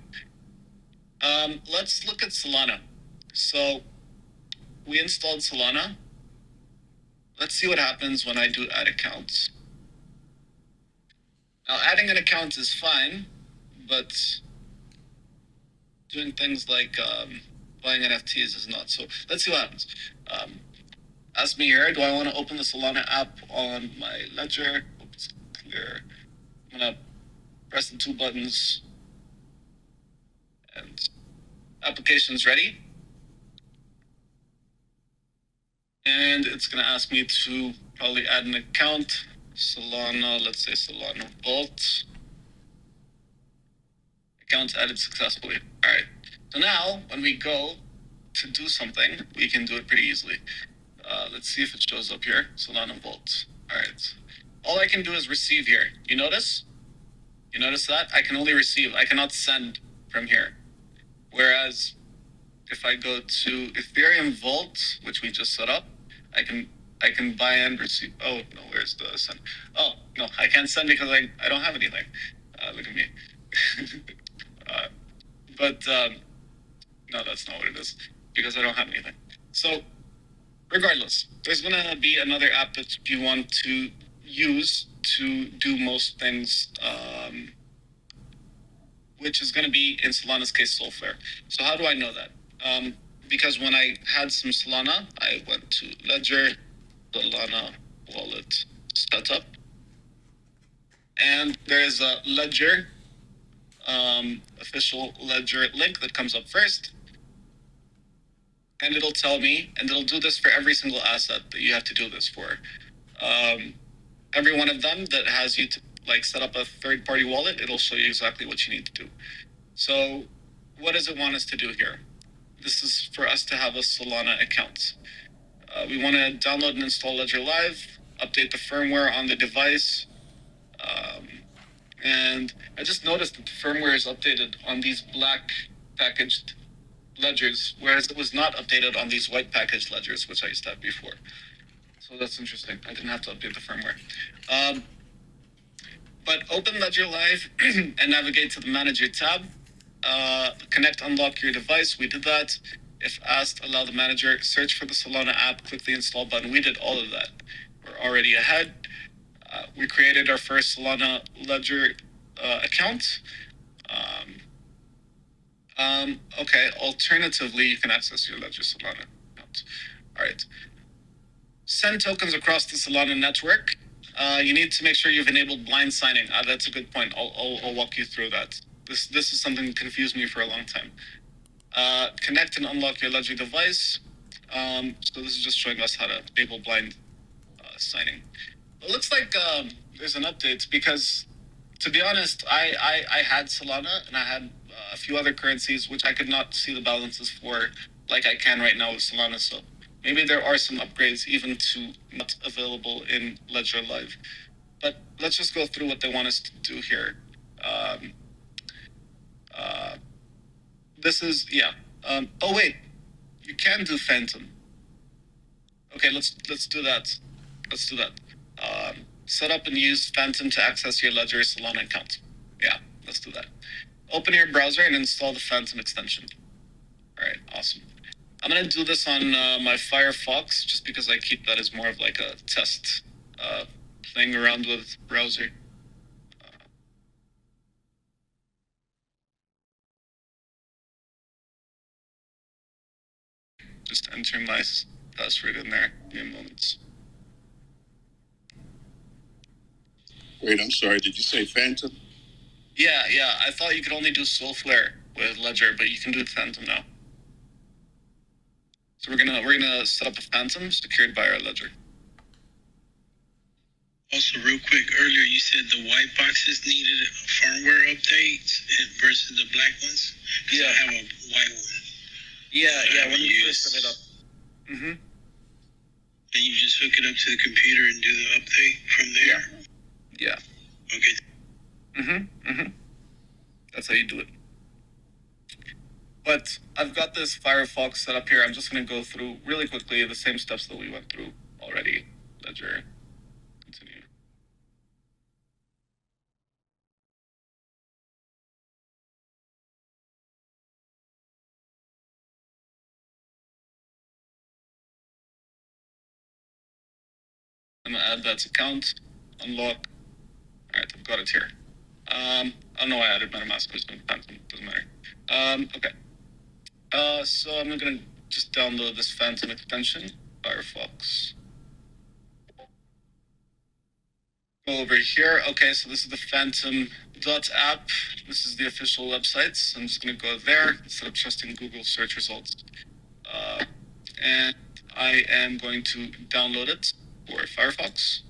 A: Let's look at Solana. So we installed Solana. Let's see what happens when I do add accounts. Now, adding an account is fine, but doing things like buying NFTs is not. So let's see what happens. Ask me here, do I want to open the Solana app on my Ledger? Oops, clear. I'm going to press the two buttons. And application's ready. And it's going to ask me to probably add an account. Solana, let's say Solana Vault. Account added successfully. All right. So now, when we go to do something, we can do it pretty easily. Let's see if it shows up here. Solana Vault. All right. All I can do is receive here. You notice? You notice that? I can only receive. I cannot send from here. Whereas, if I go to Ethereum Vault, which we just set up, I can buy and receive. Oh, no, where's the send? Oh, no, I can't send because I don't have anything. Look at me. No, that's not what it is, because I don't have anything. So, regardless, there's going to be another app that you want to use to do most things, which is going to be, in Solana's case, Solflare. So how do I know that? Because when I had some Solana, I went to Ledger, Solana wallet setup, and there's a Ledger, official Ledger link that comes up first, and it'll tell me, and it'll do this for every single asset that you have to do this for. Every one of them that has you to like set up a third-party wallet, it'll show you exactly what you need to do. So what does it want us to do here? This is for us to have a Solana account. We want to download and install Ledger Live, update the firmware on the device. And I just noticed that the firmware is updated on these black packaged ledgers, whereas it was not updated on these white packaged ledgers, which I used to have before. So that's interesting. I didn't have to update the firmware. But open Ledger Live and navigate to the Manager tab. Connect, unlock your device. We did that. If asked, allow the manager. Search for the Solana app. Click the install button. We did all of that. We're already ahead. We created our first Solana Ledger account. Okay. Alternatively, you can access your Ledger Solana account. All right. Send tokens across the Solana network. You need to make sure you've enabled blind signing. That's a good point. I'll walk you through that. This is something that confused me for a long time. Connect and unlock your Ledger device. So this is just showing us how to enable blind signing. It looks like there's an update because, to be honest, I had Solana and I had a few other currencies which I could not see the balances for like I can right now with Solana. So maybe there are some upgrades even to not available in Ledger Live. But let's just go through what they want us to do here. This is oh wait, you can do Phantom. Okay, let's do that. Let's do that. Set up and use Phantom to access your Ledger Solana account. Yeah, let's do that. Open your browser and install the Phantom extension. All right, awesome. I'm gonna do this on my Firefox just because I keep that as more of like a test, playing around with browser. Just enter my password in there. Give me a moment.
H: Wait, I'm sorry. Did you say Phantom?
A: Yeah. I thought you could only do Soulflare with Ledger, but you can do Phantom now. So we're gonna set up a Phantom secured by our Ledger.
C: Also, real quick, earlier you said the white boxes needed firmware updates versus the black ones. Yeah, I have a white one.
A: Yeah. When you first set it up. Mm-hmm.
C: And you just hook it up to the computer and do the update from there.
A: Yeah.
C: Okay.
A: Mm-hmm. That's how you do it. But I've got this Firefox set up here. I'm just going to go through really quickly the same steps that we went through already. Ledger. Continue. I'm going to add that to account. Unlock. All right, I've got it here. I don't know why I added MetaMask, but Phantom doesn't matter. Okay. So I'm going to just download this Phantom extension, Firefox. Go over here. Okay, so this is the Phantom.app. This is the official website. So I'm just going to go there instead of trusting Google search results. And I am going to download it for Firefox.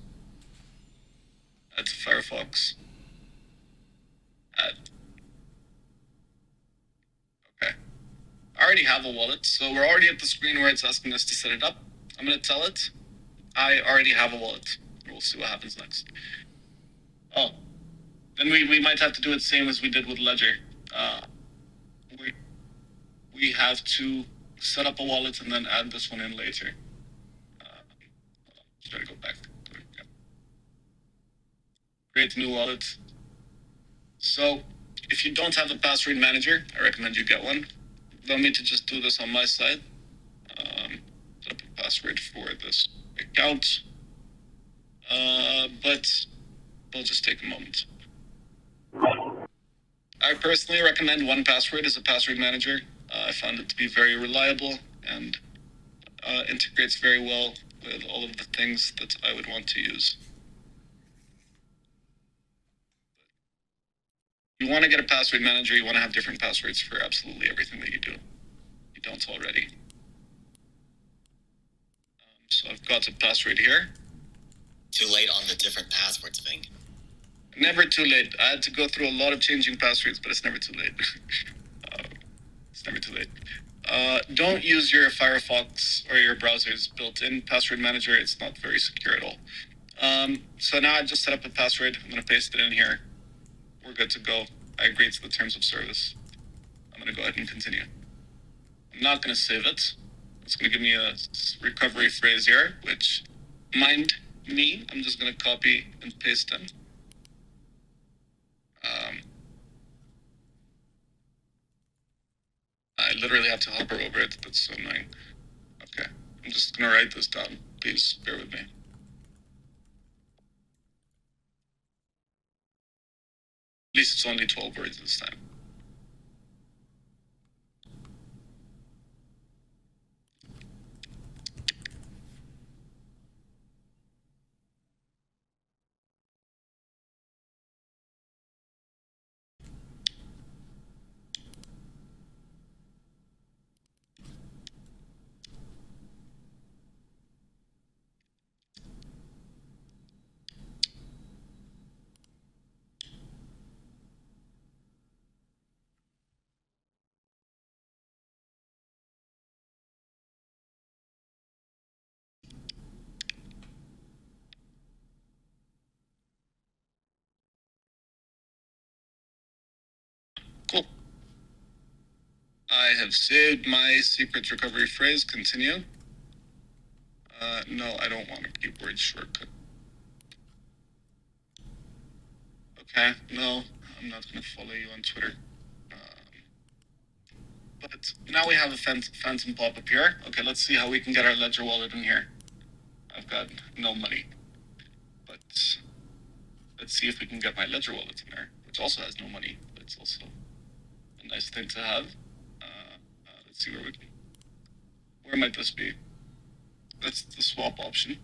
A: Add to Firefox. Add. Okay. I already have a wallet, so we're already at the screen where it's asking us to set it up. I'm going to tell it I already have a wallet. We'll see what happens next. Oh, then we might have to do it same as we did with Ledger. We have to set up a wallet and then add this one in later. Try to go back. Create a new wallet. So if you don't have a password manager, I recommend you get one. Allow me to just do this on my side. Set up a password for this account. But it'll just take a moment. I personally recommend 1Password as a password manager. I found it to be very reliable and integrates very well with all of the things that I would want to use. You want to get a password manager, you want to have different passwords for absolutely everything that you do. You don't already. So I've got a password here.
I: Too late on the different passwords thing.
A: Never too late. I had to go through a lot of changing passwords, but it's never too late. It's never too late. Don't use your Firefox or your browser's built-in password manager. It's not very secure at all. So now I just set up a password. I'm going to paste it in here. We're good to go. I agree to the terms of service. I'm going to go ahead and continue. I'm not going to save it. It's going to give me a recovery phrase here, which, mind me, I'm just going to copy and paste in. I literally have to hover over it. That's so annoying. Okay. I'm just going to write this down. Please bear with me. At least it's only 12 words this time. have saved my secret recovery phrase. Continue. No, I don't want a keyboard shortcut. Okay, no, I'm not going to follow you on Twitter. But now we have a phantom pop-up here. Okay, let's see how we can get our Ledger wallet in here. I've got no money. But let's see if we can get my Ledger wallet in there, which also has no money. But it's also a nice thing to have. Let's see where we can. Where might this be? That's the swap option.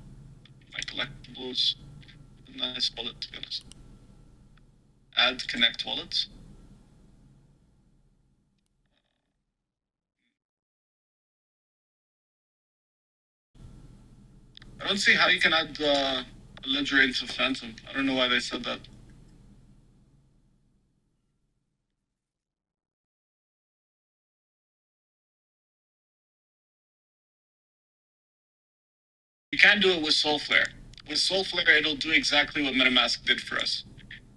A: My collectibles. A nice wallet, to be honest. Add connect wallets. I don't see how you can add a ledger into Phantom. I don't know why they said that. You can do it with Soulflare. With Soulflare, it'll do exactly what MetaMask did for us.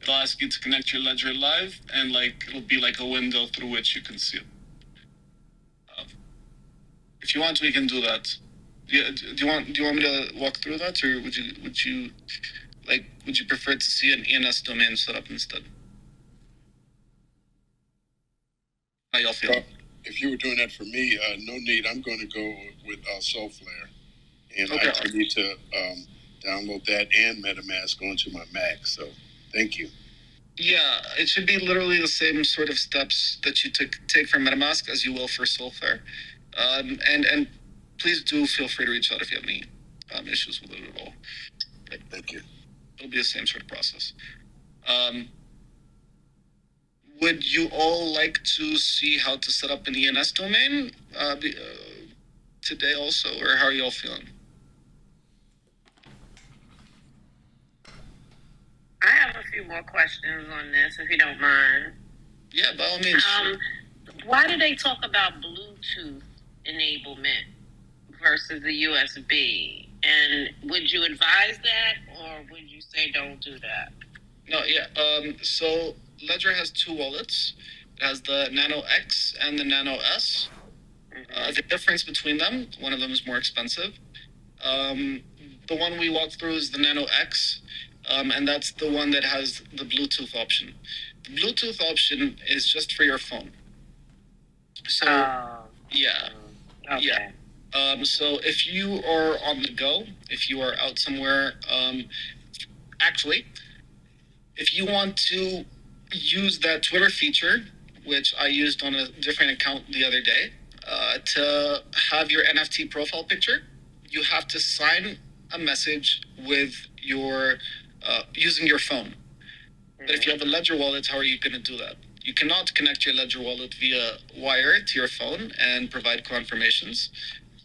A: It'll ask you to connect your ledger live, and it'll be like a window through which you can see it. If you want, we can do that. Do you want me to walk through that, or would you prefer to see an ENS domain set up instead? How y'all feel?
H: If you were doing that for me, no need. I'm going to go with Soulflare, and
A: Okay.
H: I need to download that and MetaMask onto my Mac. So, thank you.
A: Yeah, it should be literally the same sort of steps that you take for MetaMask as you will for Soulflare. And please do feel free to reach out if you have any issues with it at all.
H: Thank you.
A: It'll be the same sort of process. Would you all like to see how to set up an ENS domain today also, or how are you all feeling?
B: I have a few more questions on this, if you don't mind.
A: Yeah, by all means.
B: Why do they talk about Bluetooth enablement versus the USB? And would you advise that, or would you say don't do that?
A: No, yeah. So Ledger has two wallets. It has the Nano X and the Nano S. The difference between them, one of them is more expensive. The one we walked through is the Nano X, and that's the one that has the Bluetooth option. The Bluetooth option is just for your phone. So, yeah.
B: Okay.
A: Yeah. So if you are on the go, if you are out somewhere, actually, if you want to use that Twitter feature, which I used on a different account the other day, to have your NFT profile picture, you have to sign a message with your using your phone. But if you have a Ledger wallet, how are you going to do that? You cannot connect your Ledger wallet via wire to your phone and provide confirmations.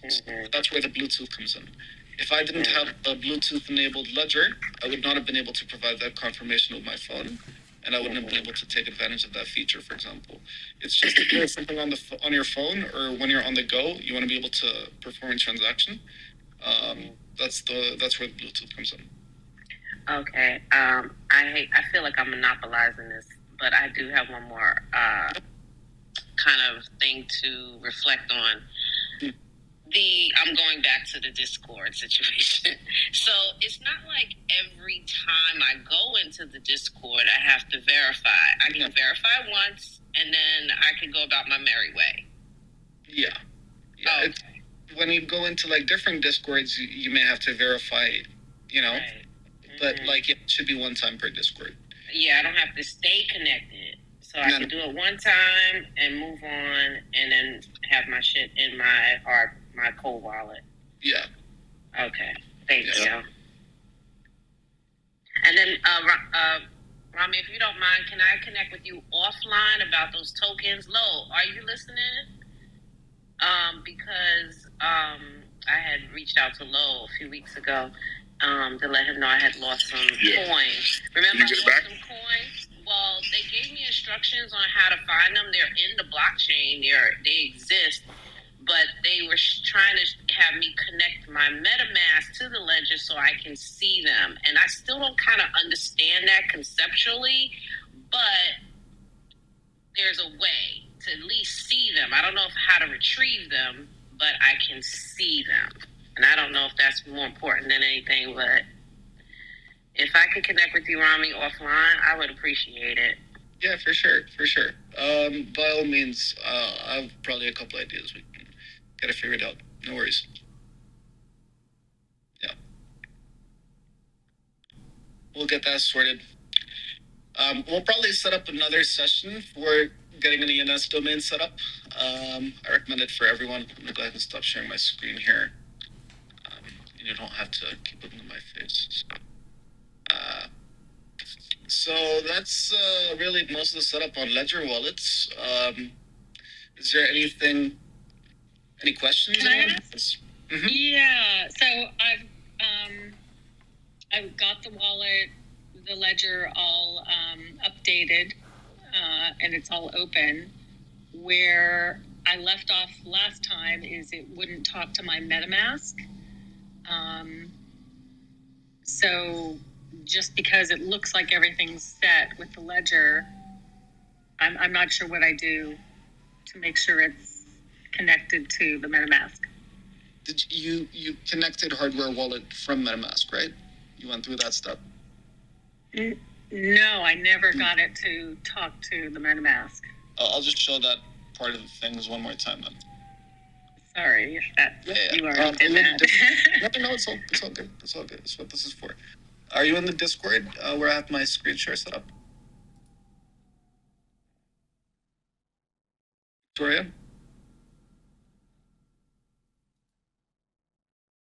A: So that's where the Bluetooth comes in. If I didn't have a Bluetooth-enabled Ledger, I would not have been able to provide that confirmation with my phone, and I wouldn't have been able to take advantage of that feature, for example. It's just if there's something on your phone, or when you're on the go, you want to be able to perform a transaction. That's where the Bluetooth comes in.
B: Okay. I feel like I'm monopolizing this, but I do have one more kind of thing to reflect on. I'm going back to the Discord situation. So it's not like every time I go into the Discord, I have to verify. I can verify once, and then I can go about my merry way.
A: Yeah. Okay. When you go into different Discords, you may have to verify, right. But it should be one time per Discord.
B: Yeah, I don't have to stay connected. So I can do it one time and move on, and then have my shit in my cold wallet.
A: Yeah.
B: Okay. Thank you. And then, Rami, if you don't mind, can I connect with you offline about those tokens? Lo, are you listening? Because I had reached out to Lo a few weeks ago to let him know I had lost some coins. Remember, I lost some coins? Well, they gave me instructions on how to find them. They're in the blockchain. They exist. But they were trying to have me connect my MetaMask to the ledger so I can see them. And I still don't kind of understand that conceptually, but there's a way to at least see them. I don't know how to retrieve them, but I can see them. And I don't know if that's more important than anything, but if I could connect with you, Rami, offline, I would appreciate it.
A: Yeah, for sure. By all means, I have probably a couple ideas. We can get it figured out. No worries. Yeah. We'll get that sorted. We'll probably set up another session for getting an ENS domain set up. I recommend it for everyone. I'm going to go ahead and stop sharing my screen here. You don't have to keep looking at my face. So that's really most of the setup on Ledger wallets. Is there any questions?
K: Can I ask?
A: Mm-hmm.
K: Yeah. So I've got the wallet, the Ledger all updated, and it's all open. Where I left off last time is it wouldn't talk to my MetaMask. So just because it looks like everything's set with the Ledger, I'm not sure what I do to make sure it's connected to the MetaMask.
A: Did you connected hardware wallet from MetaMask, right? You went through that step.
K: No, I never got it to talk to the MetaMask.
A: I'll just show that part of the things one more time then.
K: Sorry if that you already did that.
A: No, it's all good. It's all good. That's what this is for. Are you in the Discord where I have my screen share set up? Victoria?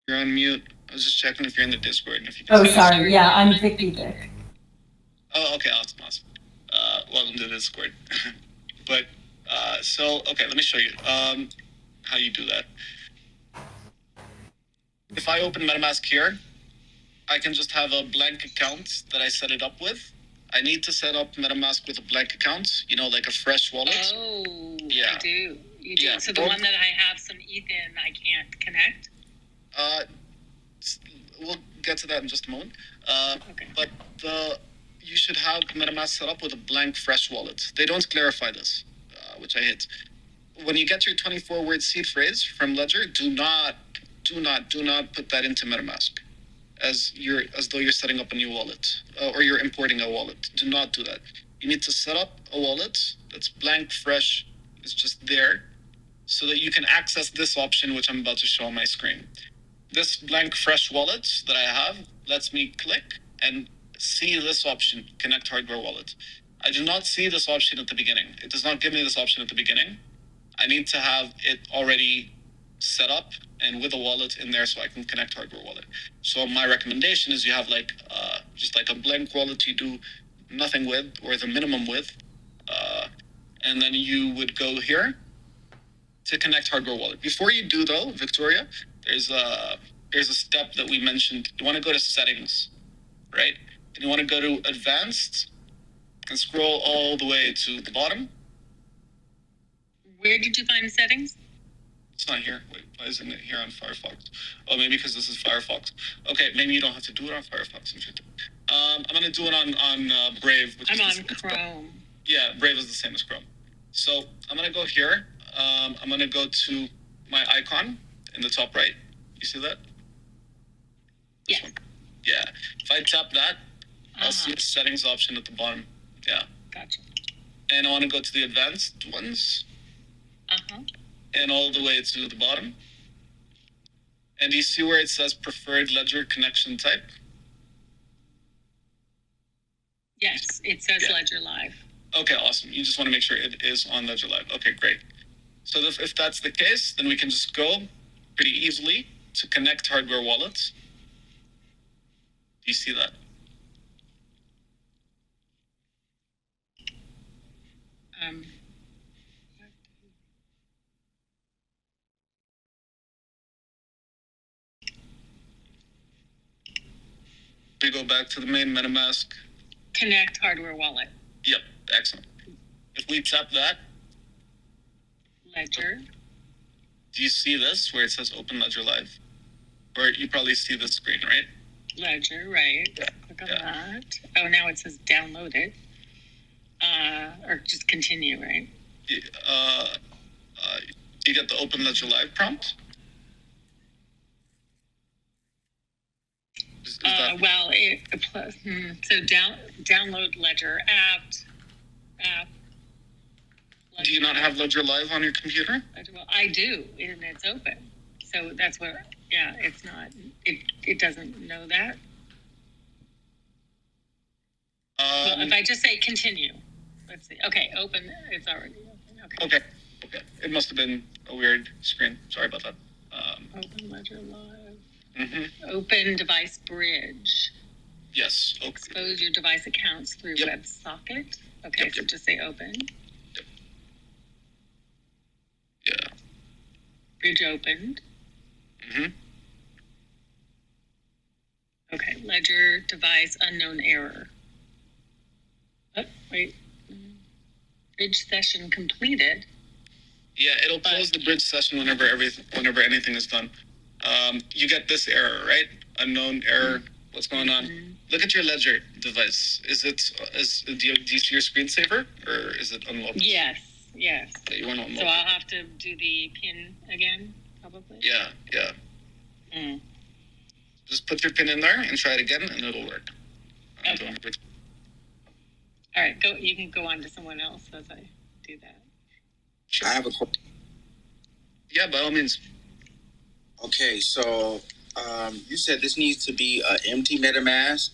A: You're on mute. I was just checking if you're in the Discord and if you can
L: Oh, sorry. Yeah, I'm Vicky Dick.
A: Oh, okay. Awesome. Welcome to the Discord. But, okay, let me show you how you do that. If I open MetaMask here, I can just have a blank account that I set it up with. I need to set up MetaMask with a blank account, like a fresh wallet.
K: Oh,
A: yeah.
K: I do. You do.
A: Yeah.
K: So the one that I have some ETH in, I can't connect?
A: We'll get to that in just a moment.
K: Okay.
A: But you should have MetaMask set up with a blank fresh wallet. They don't clarify this, which I hate. When you get your 24-word seed phrase from Ledger, do not put that into MetaMask as though you're setting up a new wallet or you're importing a wallet. Do not do that. You need to set up a wallet that's blank, fresh, it's just there, so that you can access this option, which I'm about to show on my screen. This blank, fresh wallet that I have lets me click and see this option, Connect Hardware Wallet. I do not see this option at the beginning. It does not give me this option at the beginning. I need to have it already set up and with a wallet in there so I can connect hardware wallet. So my recommendation is you have just like a blank wallet you do nothing with, or the minimum with, and then you would go here to connect hardware wallet. Before you do though, Victoria, there's a step that we mentioned. You want to go to settings, right? And you want to go to advanced and scroll all the way to the bottom.
K: Where did you find settings?
A: It's not here. Wait, why isn't it here on Firefox? Oh, maybe because this is Firefox. Okay, maybe you don't have to do it on Firefox. I'm going to do it on Brave. Which
K: I'm
A: is
K: on Chrome.
A: Yeah, Brave is the same as Chrome. So I'm going to go here. I'm going to go to my icon in the top right. You see that?
K: Yes.
A: Yeah. If I tap that, I'll see the settings option at the bottom. Yeah.
K: Gotcha.
A: And I want to go to the advanced ones. And all the way to the bottom. And you see where it says preferred ledger connection type?
K: Yes, it says Ledger Live.
A: Okay, awesome. You just want to make sure it is on Ledger Live. Okay, great. So if that's the case, then we can just go pretty easily to connect hardware wallets. Do you see that? We go back to the main MetaMask.
K: Connect hardware wallet.
A: Yep, excellent. If we tap that.
K: Ledger.
A: Do you see this where it says Open Ledger Live? Or you probably see the screen, right?
K: Ledger, right.
A: Yeah.
K: Click on that. Oh, now it says download it. Or just continue, right?
A: you get the Open Ledger Live prompt?
K: Well, so download Ledger app.
A: Do you not have Ledger Live on your computer?
K: Well, I do, and it's open. So that's what. Yeah, it's not. It doesn't know that. Well, if I just say continue, let's see. Okay, open. It's already open.
A: Okay. It must have been a weird screen. Sorry about that.
K: Open Ledger Live.
A: Mm-hmm.
K: Open device bridge.
A: Yes. Okay.
K: Expose your device accounts through WebSocket. Okay, so just say open.
A: Yep. Yeah.
K: Bridge opened.
A: Mm-hmm.
K: Okay, Ledger device unknown error. Oh, wait. Bridge session completed.
A: Yeah, it'll close the bridge session whenever anything is done. You get this error, right? Unknown error. What's going on? Look at your Ledger device. Do you see your screensaver, or is it unlocked?
K: Yes.
A: Yeah, you want to unlock
K: So I'll have to do the PIN again, probably.
A: Yeah. Just put your PIN in there and try it again, and it'll work.
K: Okay. All right, go. You can go on to someone else as I do that.
A: Sure.
J: I have a question.
A: Yeah, by all means.
J: Okay, so you said this needs to be an empty MetaMask.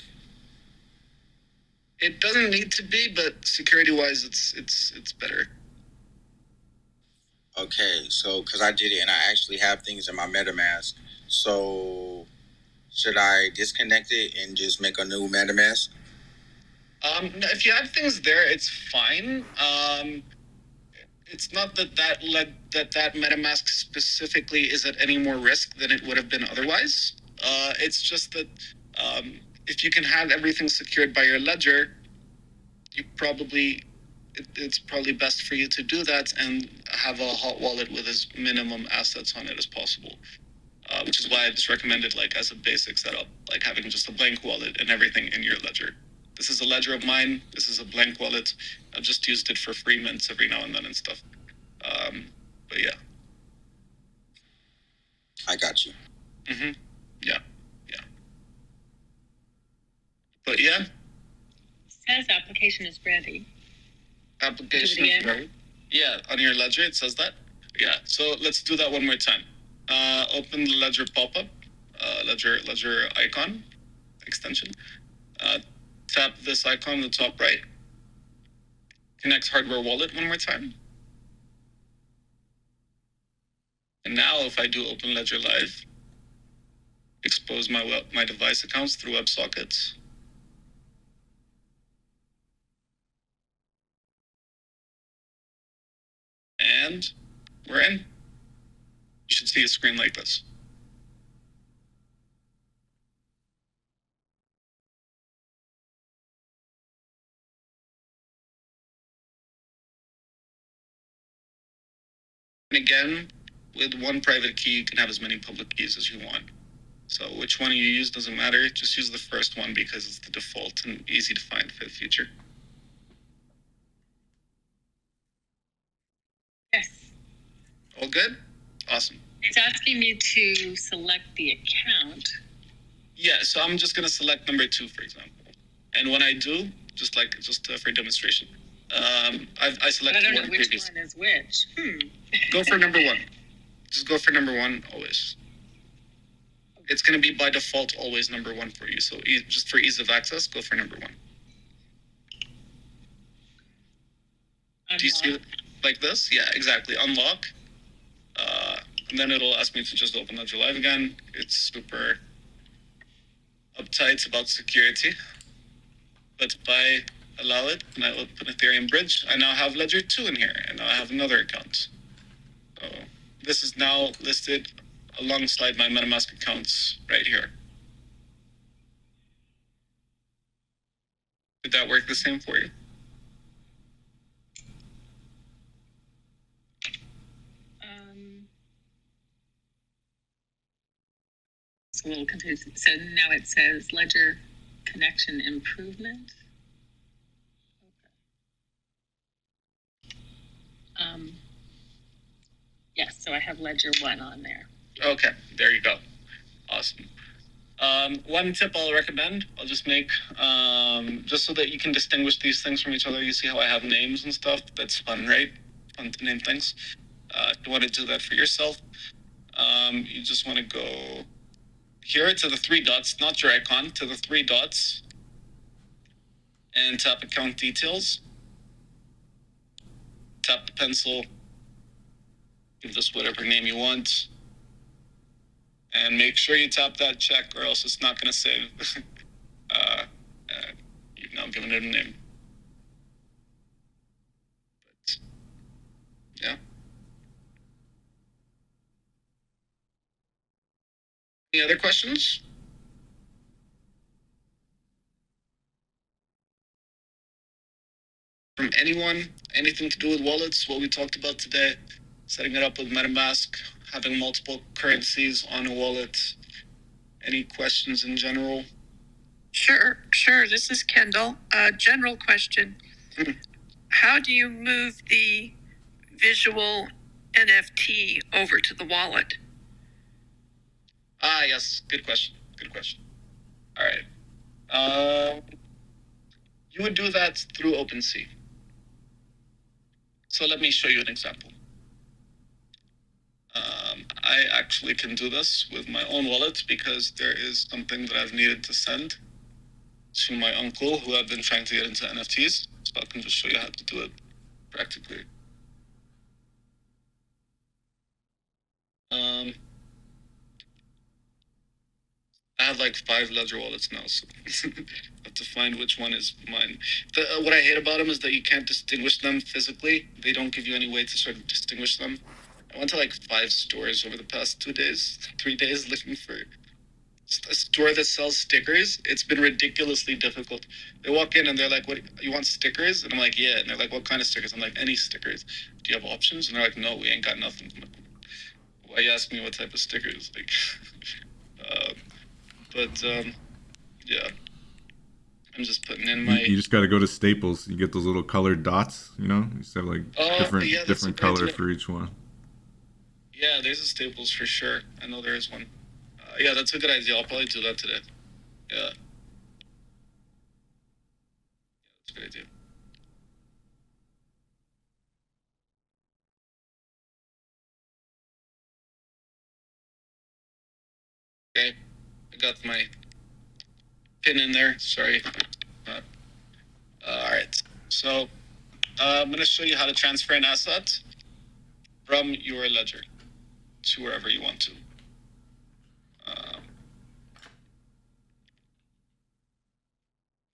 A: It doesn't need to be, but security-wise, it's better.
J: Okay, so because I did it and I actually have things in my MetaMask, so should I disconnect it and just make a new MetaMask?
A: If you have things there, it's fine. It's not that MetaMask specifically is at any more risk than it would have been otherwise. It's just that if you can have everything secured by your ledger, it's probably best for you to do that and have a hot wallet with as minimum assets on it as possible. Which is why I just recommended, like, as a basic setup, like having just a blank wallet and everything in your ledger. This is a ledger of mine. This is a blank wallet. I've just used it for free mints every now and then and stuff. But yeah.
J: I got you.
A: Mm-hmm. Yeah. But yeah.
K: It says application is ready.
A: Application is ready. Yeah, on your ledger it says that. Yeah. So let's do that one more time. Open the ledger pop-up, ledger icon extension. Tap this icon in the top right. Connect hardware wallet one more time. And now if I do open Ledger Live, expose my device accounts through WebSockets. And we're in. You should see a screen like this. And again, with one private key, you can have as many public keys as you want. So which one you use doesn't matter. Just use the first one because it's the default and easy to find for the future.
K: Yes.
A: All good? Awesome.
K: It's asking me to select the account.
A: Yeah, so I'm just going to select number 2, for example. And when I do, just for demonstration, I selected
K: but I don't
A: one
K: know which
A: previous.
K: one is which.
A: Go for number 1. Just go for number 1 always. It's going to be by default always number 1 for you. So just for ease of access, go for number 1.
K: Unlock.
A: Do you see it like this? Yeah, exactly. Unlock. And then it'll ask me to just open Ledger Live again. It's super uptight about security. But if I allow it and I open Ethereum Bridge, I now have Ledger 2 in here, and now I have another account. So this is now listed alongside my MetaMask accounts right here. Did that work the same for you?
K: It's a little confusing. So now it says Ledger connection improvement. Okay. Yes, so I have Ledger 1 on there.
A: Okay, there you go. Awesome. One tip I'll recommend, I'll just make, just so that you can distinguish these things from each other. You see how I have names and stuff? That's fun, right? Fun to name things. If you want to do that for yourself, you just want to go here to the three dots, not your icon, to the three dots, and tap account details. Tap the pencil, give this whatever name you want, and make sure you tap that check or else it's not going to save. You've now given it a name. But, yeah. Any other questions? From anyone? Anything to do with wallets? What we talked about today? Setting it up with MetaMask, having multiple currencies on a wallet. Any questions in general?
G: Sure. This is Kendall. General question. How do you move the visual NFT over to the wallet?
A: Yes. Good question. All right. You would do that through OpenSea. So let me show you an example. I actually can do this with my own wallet because there is something that I've needed to send to my uncle who I've been trying to get into NFTs. So I can just show you how to do it practically. I have like 5 Ledger wallets now, so I have to find which one is mine. What I hate about them is that you can't distinguish them physically. They don't give you any way to sort of distinguish them. I went to like 5 stores over the past 3 days looking for a store that sells stickers. It's been ridiculously difficult. They walk in and they're like, "What, you want stickers?" And I'm like, "Yeah." And they're like, "What kind of stickers?" I'm like, "Any stickers. Do you have options?" And they're like, "No, we ain't got nothing." I'm like, why you ask me what type of stickers? Like, yeah. I'm just putting in my.
E: You just got to go to Staples. You get those little colored dots. You know, you just have like different color for each one.
A: Yeah, there's a Staples for sure. I know there is one. Yeah, that's a good idea. I'll probably do that today. Yeah. That's a good idea. Okay. I got my pin in there. Sorry. All right. So I'm going to show you how to transfer an asset from your ledger to wherever you want to.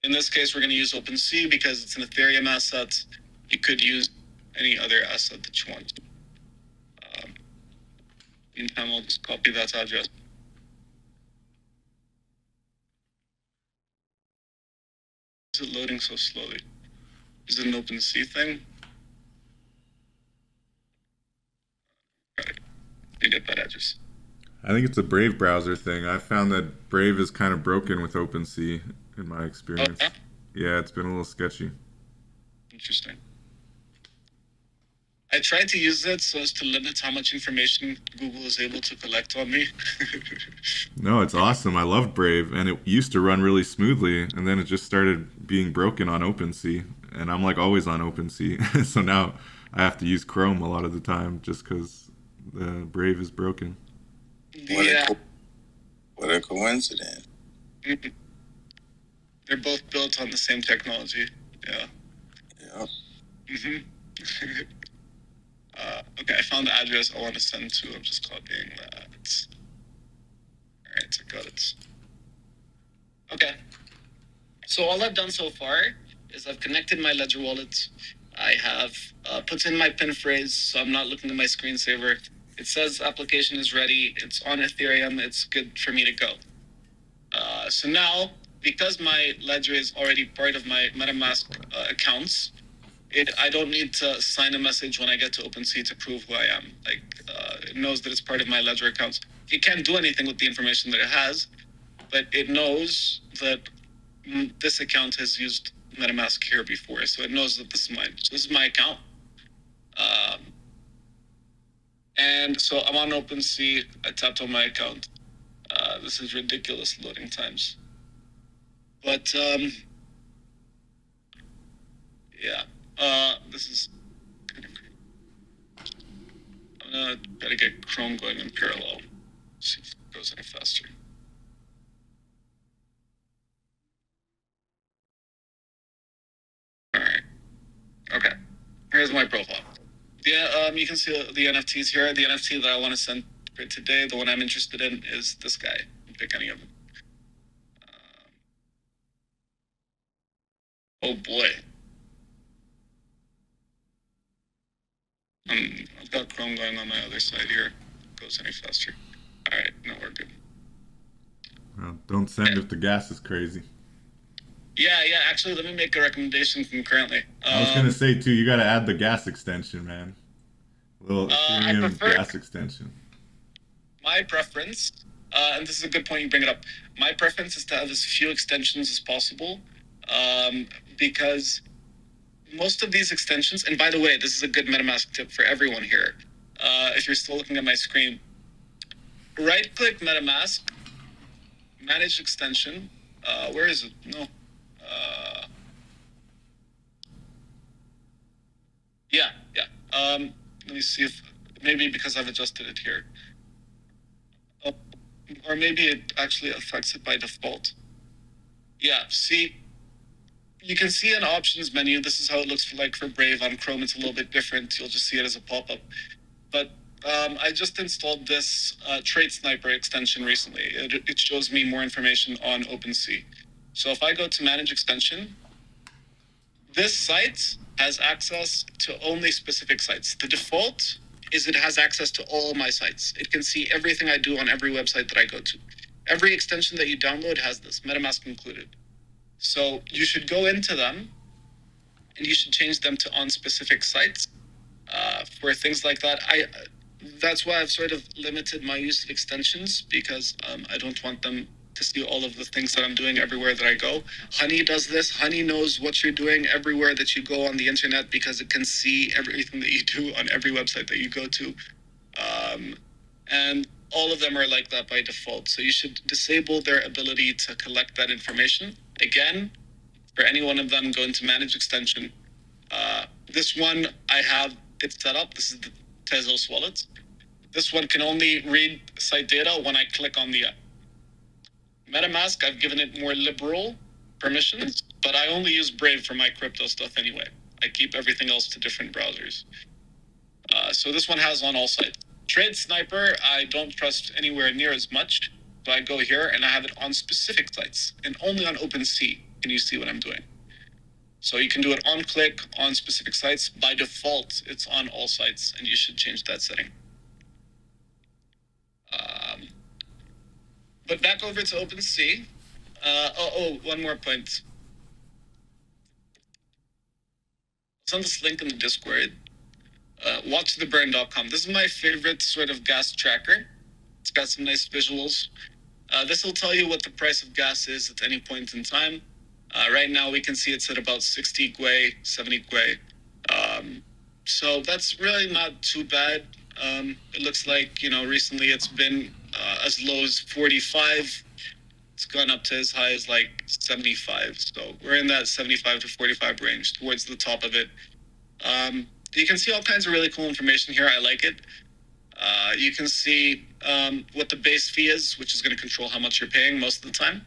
A: In this case, we're going to use OpenSea because it's an Ethereum asset. You could use any other asset that you want. Meantime, I'll just copy that address. Is it loading so slowly? Is it an OpenSea thing? All right. You get that address.
E: I think it's a Brave browser thing. I found that Brave is kind of broken with OpenSea in my experience.
A: Oh,
E: yeah, it's been a little sketchy.
A: Interesting. I tried to use it so as to limit how much information Google is able to collect on me.
E: No, it's awesome. I love Brave, and it used to run really smoothly, and then it just started being broken on OpenSea, and I'm like always on OpenSea. So now I have to use Chrome a lot of the time just because the Brave is broken.
J: What a coincidence.
A: Mm-hmm. They're both built on the same technology. Yeah. Mm-hmm. Okay, I found the address I want to send to. I'm just copying that. All right, I got it. Okay. So all I've done so far is I've connected my Ledger wallet. I have put in my PIN phrase, so I'm not looking at my screensaver. It says application is ready. It's on Ethereum. It's good for me to go. So now, because my Ledger is already part of my MetaMask accounts, I don't need to sign a message when I get to OpenSea to prove who I am. Like, it knows that it's part of my Ledger accounts. It can't do anything with the information that it has, but it knows that this account has used MetaMask here before, so it knows that this is mine. So this is my account. And so I'm on OpenSea. I tapped on my account. This is ridiculous loading times. But yeah, this is. I'm gonna try to get Chrome going in parallel. See if it goes any faster. All right. Okay. Here's my profile. Yeah, you can see the NFTs here. The NFT that I want to send for today, the one I'm interested in, is this guy. Pick any of them. Oh boy. I've got Chrome going on my other side here. It goes any faster. All right, no, we're good.
E: Well, don't send if the gas is crazy.
A: Yeah. Actually, let me make a recommendation concurrently.
E: I was gonna say too, you gotta add the gas extension, man. Little Ethereum gas extension.
A: My preference, and this is a good point you bring it up. My preference is to have as few extensions as possible, because most of these extensions, and by the way, this is a good MetaMask tip for everyone here. If you're still looking at my screen, right-click MetaMask, manage extension. Where is it? No. Yeah. Let me see if maybe because I've adjusted it here, or maybe it actually affects it by default. Yeah. See. You can see an options menu. This is how it looks like for Brave. On Chrome, it's a little bit different. You'll just see it as a pop-up. But I just installed this Trade Sniper extension recently. It shows me more information on OpenSea. So if I go to Manage Extension, this site has access to only specific sites. The default is it has access to all my sites. It can see everything I do on every website that I go to. Every extension that you download has this, MetaMask included. So you should go into them and you should change them to on specific sites for things like that. That's why I've sort of limited my use of extensions, because I don't want them to see all of the things that I'm doing everywhere that I go. Honey does this. Honey knows what you're doing everywhere that you go on the internet, because it can see everything that you do on every website that you go to. And all of them are like that by default. So you should disable their ability to collect that information. Again, for any one of them, go into Manage Extension. This one I have it set up. This is the Tezos wallet. This one can only read site data when I click on the app. MetaMask, I've given it more liberal permissions, but I only use Brave for my crypto stuff anyway. I keep everything else to different browsers. So this one has on all sites. Trade Sniper, I don't trust anywhere near as much. So I go here and I have it on specific sites, and only on OpenSea can you see what I'm doing. So you can do it on click on specific sites. By default, it's on all sites, and you should change that setting. But back over to OpenSea. One more point. It's on this link in the Discord. Watchtheburn.com. This is my favorite sort of gas tracker. It's got some nice visuals. This will tell you what the price of gas is at any point in time. Right now we can see it's at about 60 Gwei, 70 Gwei. So that's really not too bad. It looks like, recently it's been as low as 45. It's gone up to as high as like 75. So we're in that 75 to 45 range, towards the top of it. You can see all kinds of really cool information here. I like it. You can see what the base fee is, which is going to control how much you're paying most of the time.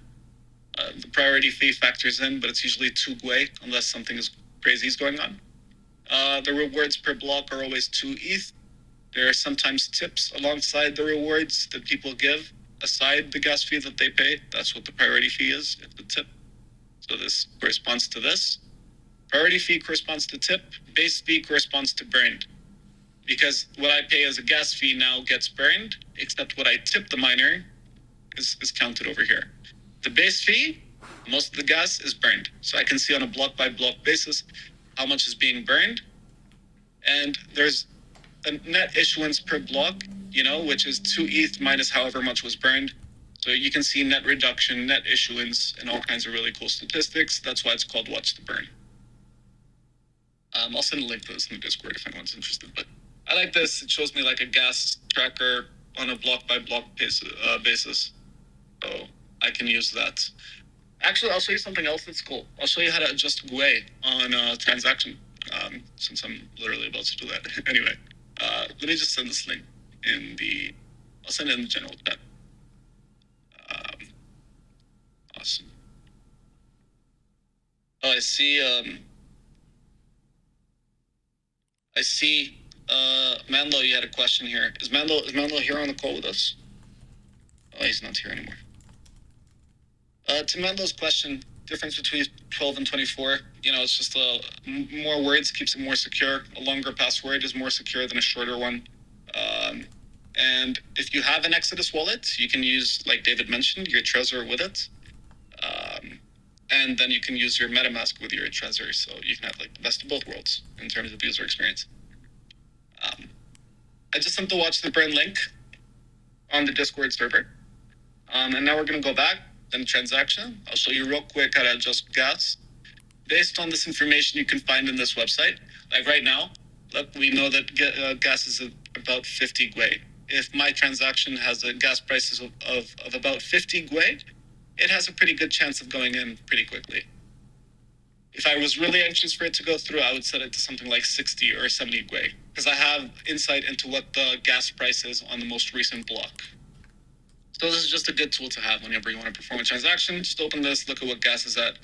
A: The priority fee factors in, but it's usually 2 Gwei, unless something crazy is going on. The rewards per block are always 2 ETH. There are sometimes tips alongside the rewards that people give, aside the gas fee that they pay. That's what the priority fee is, it's the tip. So this corresponds to this. Priority fee corresponds to tip. Base fee corresponds to burned. Because what I pay as a gas fee now gets burned, except what I tip the miner is counted over here. The base fee, most of the gas is burned. So I can see on a block by block basis how much is being burned. And there's a net issuance per block, which is 2 ETH minus however much was burned. So you can see net reduction, net issuance, and all kinds of really cool statistics. That's why it's called Watch the Burn. I'll send a link to this in the Discord if anyone's interested. But I like this. It shows me like a gas tracker on a block by block basis. So I can use that. Actually, I'll show you something else that's cool. I'll show you how to adjust GUI on a transaction, since I'm literally about to do that. Anyway, let me just send this link I'll send it in the general chat. Awesome. Oh, I see, Manlo, you had a question here. Is Manlo here on the call with us? Oh, he's not here anymore. To Manlo's question, difference between 12 and 24, it's just more words keeps it more secure. A longer password is more secure than a shorter one. And if you have an Exodus wallet, you can use, like David mentioned, your Trezor with it. And then you can use your MetaMask with your Trezor, so you can have like the best of both worlds in terms of user experience. I just sent the watch the burn link on the Discord server. And now we're going to go back, then transaction. I'll show you real quick how to adjust gas. Based on this information you can find in this website, like right now, look, we know that gas is about 50 GUI. If my transaction has a gas prices of about 50 GUI, it has a pretty good chance of going in pretty quickly. If I was really anxious for it to go through, I would set it to something like 60 or 70 GUI, because I have insight into what the gas price is on the most recent block. So this is just a good tool to have whenever you want to perform a transaction. Just open this, look at what gas is at.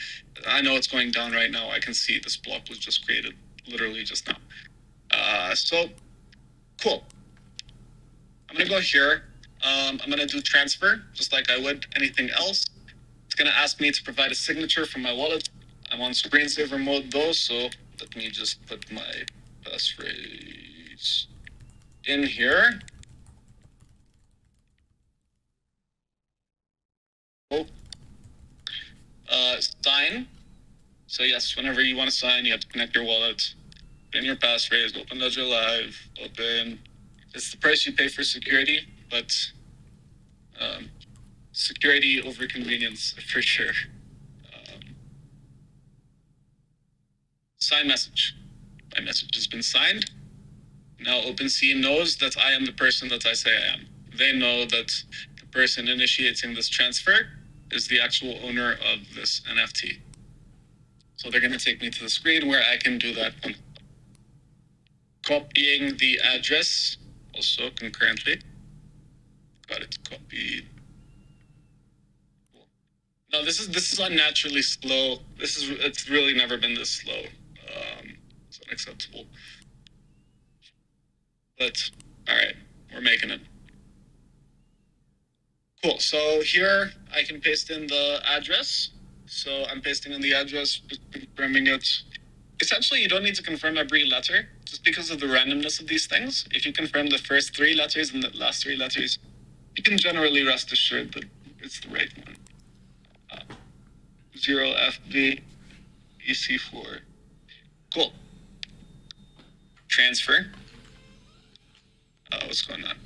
A: I know it's going down right now. I can see this block was just created literally just now. So, cool. I'm going to go here. I'm going to do transfer, just like I would anything else. It's going to ask me to provide a signature from my wallet. I'm on screensaver mode though, so let me just put my passphrase in here. Sign. So yes, whenever you want to sign, you have to connect your wallet, put in your passphrase, open Ledger Live, open. It's the price you pay for security, but security over convenience for sure. Sign message. My message has been signed. Now OpenSea knows that I am the person that I say I am. They know that the person initiating this transfer is the actual owner of this NFT. So they're going to take me to the screen where I can do that. Copying the address also concurrently. Got it copied. Cool. No, this is unnaturally slow. It's really never been this slow. It's unacceptable. But all right, we're making it. Cool. So here I can paste in the address. So I'm pasting in the address, just confirming it. Essentially, you don't need to confirm every letter, just because of the randomness of these things. If you confirm the first 3 letters and the last 3 letters, you can generally rest assured that it's the right one. 0FB EC4. Cool. Transfer. What's going on?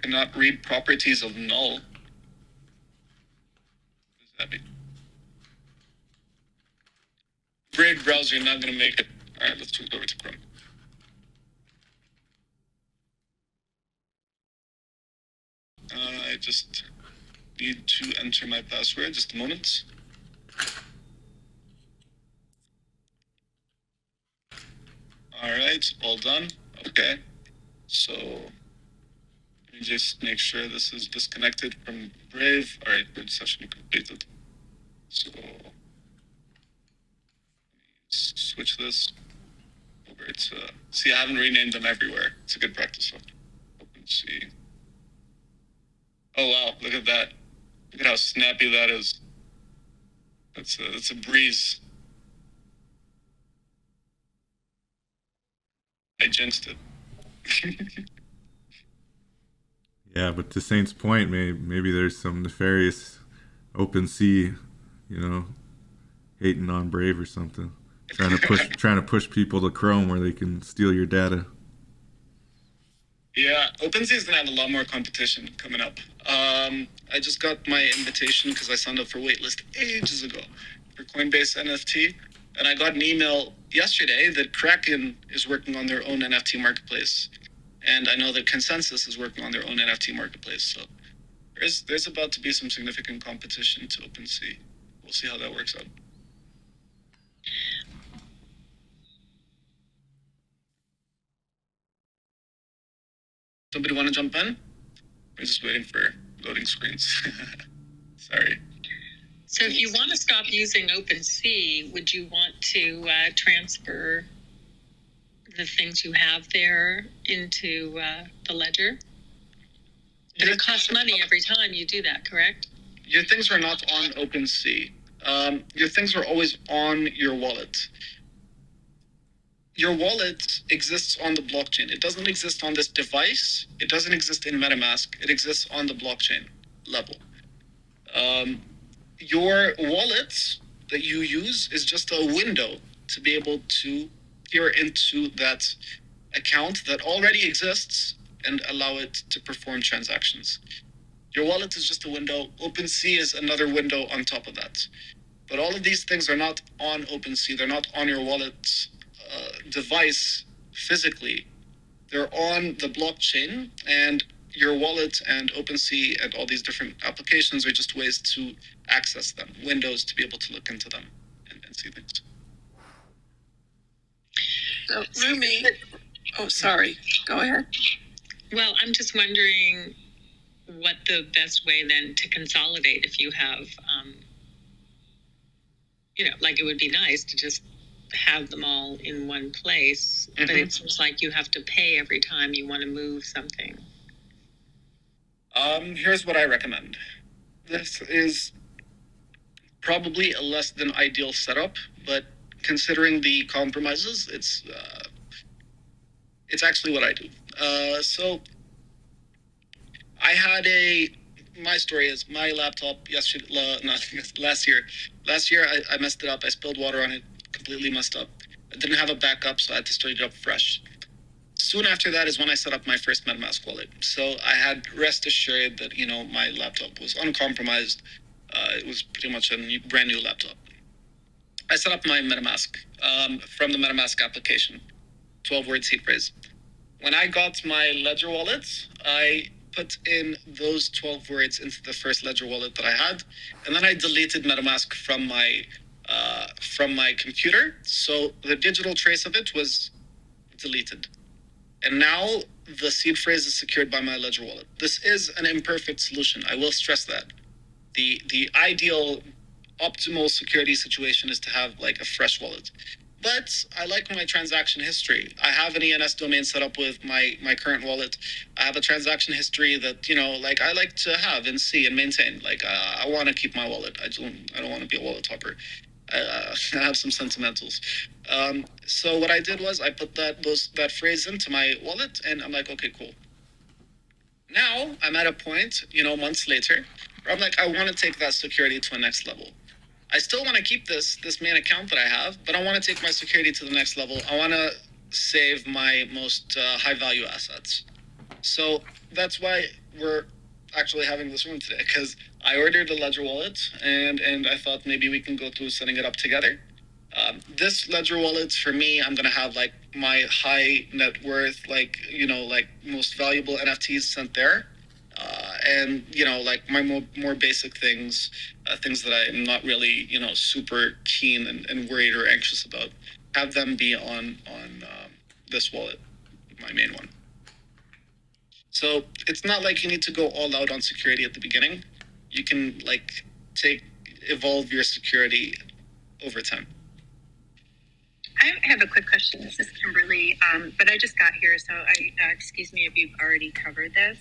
A: Cannot read properties of null. What does that mean? Brave browser, you're not going to make it. All right, let's switch over to Chrome. I just need to enter my password. Just a moment. All right, all done. Okay. So let me just make sure this is disconnected from Brave. All right, good session completed. So switch this over to, see, I haven't renamed them everywhere. It's a good practice. OpenSea. Oh wow, look at that. Look at how snappy that is. It's a breeze. I jinxed it.
E: Yeah, but to Saint's point, maybe there's some nefarious OpenSea, hating on Brave or something, trying to push people to Chrome where they can steal your data.
A: Yeah, OpenSea is gonna have a lot more competition coming up. I just got my invitation because I signed up for waitlist ages ago for Coinbase NFT, and I got an email yesterday that Kraken is working on their own NFT marketplace, and I know that Consensus is working on their own NFT marketplace. So there's about to be some significant competition to OpenSea. We'll see how that works out. Somebody want to jump in? We're just waiting for loading screens. Sorry.
K: So if you want to stop using OpenSea, would you want to transfer the things you have there into the ledger? And it costs money every time you do that, correct?
A: Your things are not on OpenSea. Your things are always on your wallet. Your wallet exists on the blockchain. It doesn't exist on this device. It doesn't exist in MetaMask. It exists on the blockchain level. Your wallet that you use is just a window to be able to peer into that account that already exists and allow it to perform transactions. Your wallet is just a window. OpenSea is another window on top of that. But all of these things are not on OpenSea. They're not on your wallet device physically. They're on the blockchain, and your wallet and OpenSea and all these different applications are just ways to access them, windows to be able to look into them and see things.
G: So, Rumi, oh, sorry, go ahead.
K: Well, I'm just wondering what the best way then to consolidate if you have, like it would be nice to just have them all in one place, but it seems like you have to pay every time you want to move something.
A: Here's what I recommend. This is probably a less than ideal setup, but considering the compromises, it's actually what I do. So I had my story is my laptop last year. Last year I messed it up. I spilled water on it, completely messed up. I didn't have a backup, so I had to start it up fresh. Soon after that is when I set up my first MetaMask wallet. So I had rest assured that, my laptop was uncompromised. It was pretty much a brand new laptop. I set up my MetaMask from the MetaMask application, 12-word seed phrase. When I got my Ledger wallet, I put in those 12 words into the first Ledger wallet that I had, and then I deleted MetaMask from my computer, so the digital trace of it was deleted. And now the seed phrase is secured by my Ledger wallet. This is an imperfect solution. I will stress that. The ideal, optimal security situation is to have like a fresh wallet. But I like my transaction history. I have an ENS domain set up with my current wallet. I have a transaction history that, I like to have and see and maintain. I want to keep my wallet. I don't want to be a wallet hopper. I have some sentimentals. So what I did was I put that phrase into my wallet, and I'm like, okay, cool. Now I'm at a point, months later, where I'm like, I want to take that security to a next level. I still want to keep this main account that I have, but I want to take my security to the next level. I want to save my most high value assets. So that's why we're actually having this room today, because I ordered a Ledger wallet, and I thought maybe we can go through setting it up together. This Ledger wallet, for me, I'm going to have my high net worth, most valuable NFTs sent there. And my more basic things, things that I'm not really super keen and worried or anxious about, have them be on this wallet, my main one. So it's not like you need to go all out on security at the beginning. You can evolve your security over time.
M: I have a quick question. This is Kimberly, but I just got here, so excuse me if you've already covered this.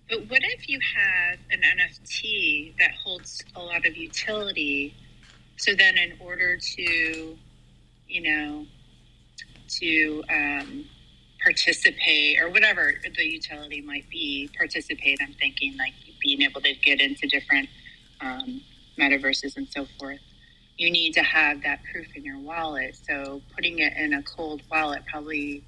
M: But what if you have an NFT that holds a lot of utility? So then in order to, participate or whatever the utility might be, participate, I'm thinking like being able to get into different metaverses and so forth. You need to have that proof in your wallet. So putting it in a cold wallet probably,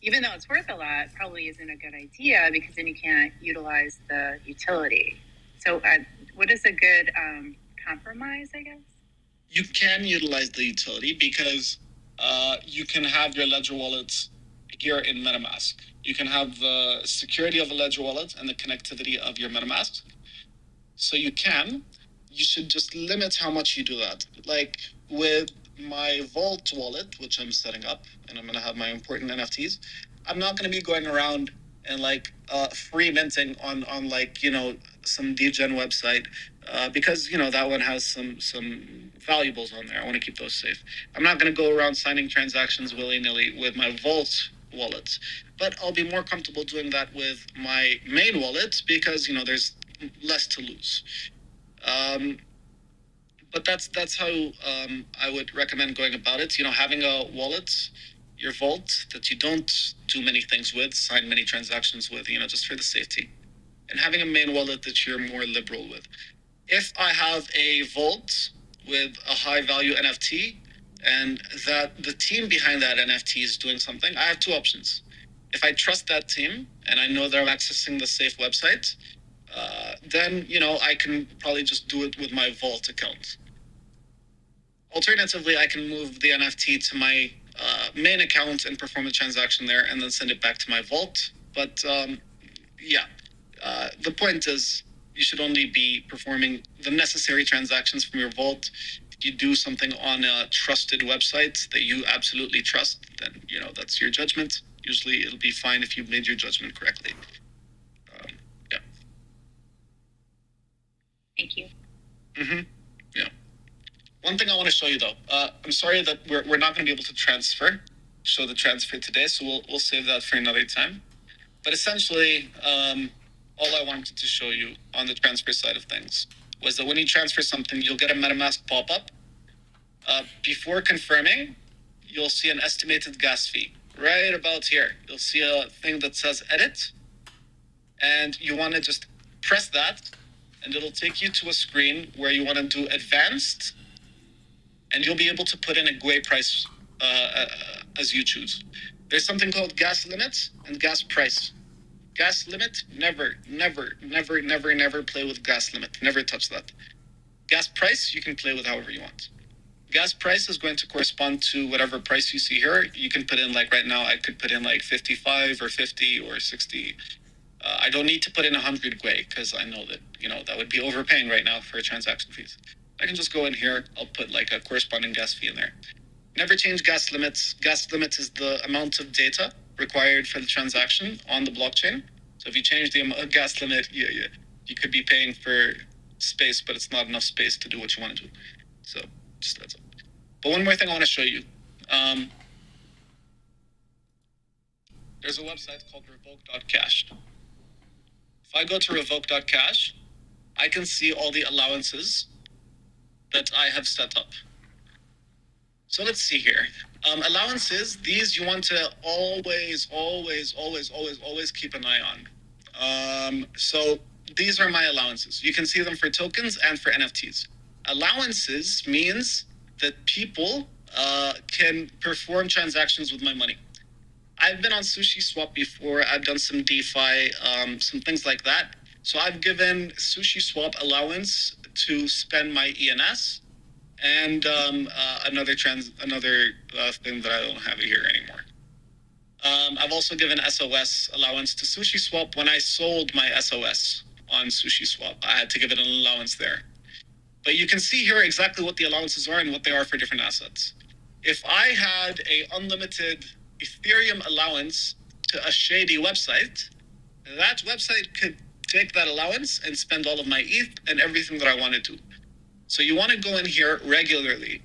M: even though it's worth a lot, probably isn't a good idea because then you can't utilize the utility. So what is a good compromise, I guess?
A: You can utilize the utility because you can have your Ledger wallets here in MetaMask. You can have the security of a Ledger wallet and the connectivity of your MetaMask. So you should just limit how much you do that. Like with my Vault wallet, which I'm setting up, and I'm going to have my important NFTs, I'm not going to be going around and like free minting on like, some degen website because, that one has some valuables on there. I want to keep those safe. I'm not going to go around signing transactions willy-nilly with my Vault wallet, but I'll be more comfortable doing that with my main wallet because, there's less to lose. But that's how I would recommend going about it. Having a wallet, your Vault, that you don't do many things with, sign many transactions with, just for the safety. And having a main wallet that you're more liberal with. If I have a Vault with a high value NFT and that the team behind that NFT is doing something, I have two options. If I trust that team and I know they're accessing the safe website, then, I can probably just do it with my Vault account. Alternatively, I can move the NFT to my main account and perform a transaction there and then send it back to my Vault. But the point is you should only be performing the necessary transactions from your Vault. If you do something on a trusted website that you absolutely trust, then, that's your judgment. Usually it'll be fine if you made your judgment correctly.
M: Thank you.
A: Yeah. One thing I want to show you though, I'm sorry that we're not going to be able to show the transfer today, so we'll save that for another time. But essentially, all I wanted to show you on the transfer side of things was that when you transfer something, you'll get a MetaMask pop-up. Before confirming, you'll see an estimated gas fee right about here. You'll see a thing that says edit, and you want to just press that, and it'll take you to a screen where you want to do advanced, and you'll be able to put in a GUI price as you choose. There's something called gas limit and gas price. Gas limit, never play with gas limit. Never touch that. Gas price, you can play with however you want. Gas price is going to correspond to whatever price you see here. You can put in, like right now, I could put in like 55 or 50 or 60. I don't need to put in 100 GUI because I know that, that would be overpaying right now for transaction fees. I can just go in here. I'll put like a corresponding gas fee in there. Never change gas limits. Gas limit is the amount of data required for the transaction on the blockchain. So if you change the gas limit, you could be paying for space, but it's not enough space to do what you want to do. So just that's it. But one more thing I want to show you. There's a website called revoke.cash. If I go to revoke.cash, I can see all the allowances that I have set up. So let's see here. Allowances, these you want to always keep an eye on. So these are my allowances. You can see them for tokens and for NFTs. Allowances means that people can perform transactions with my money. I've been on SushiSwap before. I've done some DeFi, some things like that. So I've given SushiSwap allowance to spend my ENS and another thing that I don't have here anymore. I've also given SOS allowance to SushiSwap. When I sold my SOS on SushiSwap, I had to give it an allowance there. But you can see here exactly what the allowances are and what they are for different assets. If I had a unlimited Ethereum allowance to a shady website, that website could take that allowance and spend all of my ETH and everything that I want to do. So you want to go in here regularly,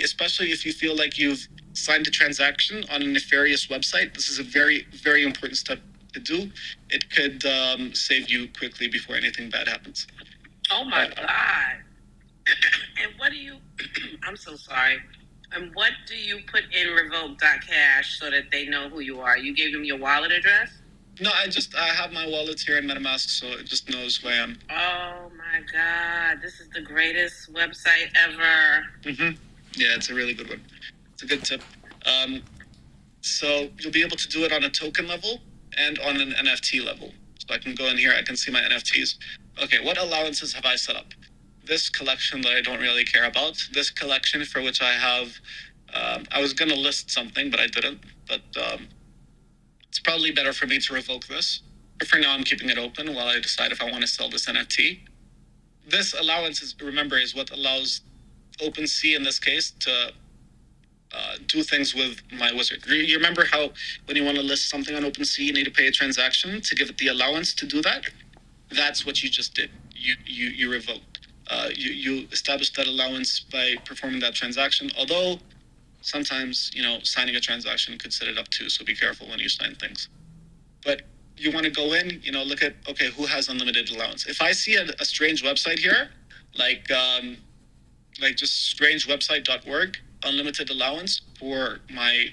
A: especially if you feel like you've signed a transaction on a nefarious website. This is a very, very important step to do. It could save you quickly before anything bad happens.
B: Oh my God. And what do you, I'm so sorry. And what do you put in revoke.cash so that they know who you are? You gave them your wallet address?
A: No, I have my wallet here in MetaMask, so it just knows who I am.
B: Oh my God, this is the greatest website ever.
A: Yeah, it's a really good one. It's a good tip. So you'll be able to do it on a token level and on an NFT level. So I can go in here, I can see my NFTs. Okay, what allowances have I set up? This collection that I don't really care about. This collection for which I have, I was gonna list something, but I didn't. But it's probably better for me to revoke this. But for now, I'm keeping it open while I decide if I want to sell this NFT. This allowance is, remember, is what allows OpenSea in this case to do things with my wizard. You remember how when you want to list something on OpenSea, you need to pay a transaction to give it the allowance to do that? That's what you just did. You revoked. You established that allowance by performing that transaction. Although sometimes, signing a transaction could set it up too. So be careful when you sign things. But you want to go in, look at, okay, who has unlimited allowance? If I see a strange website here, like just strangewebsite.org, unlimited allowance for my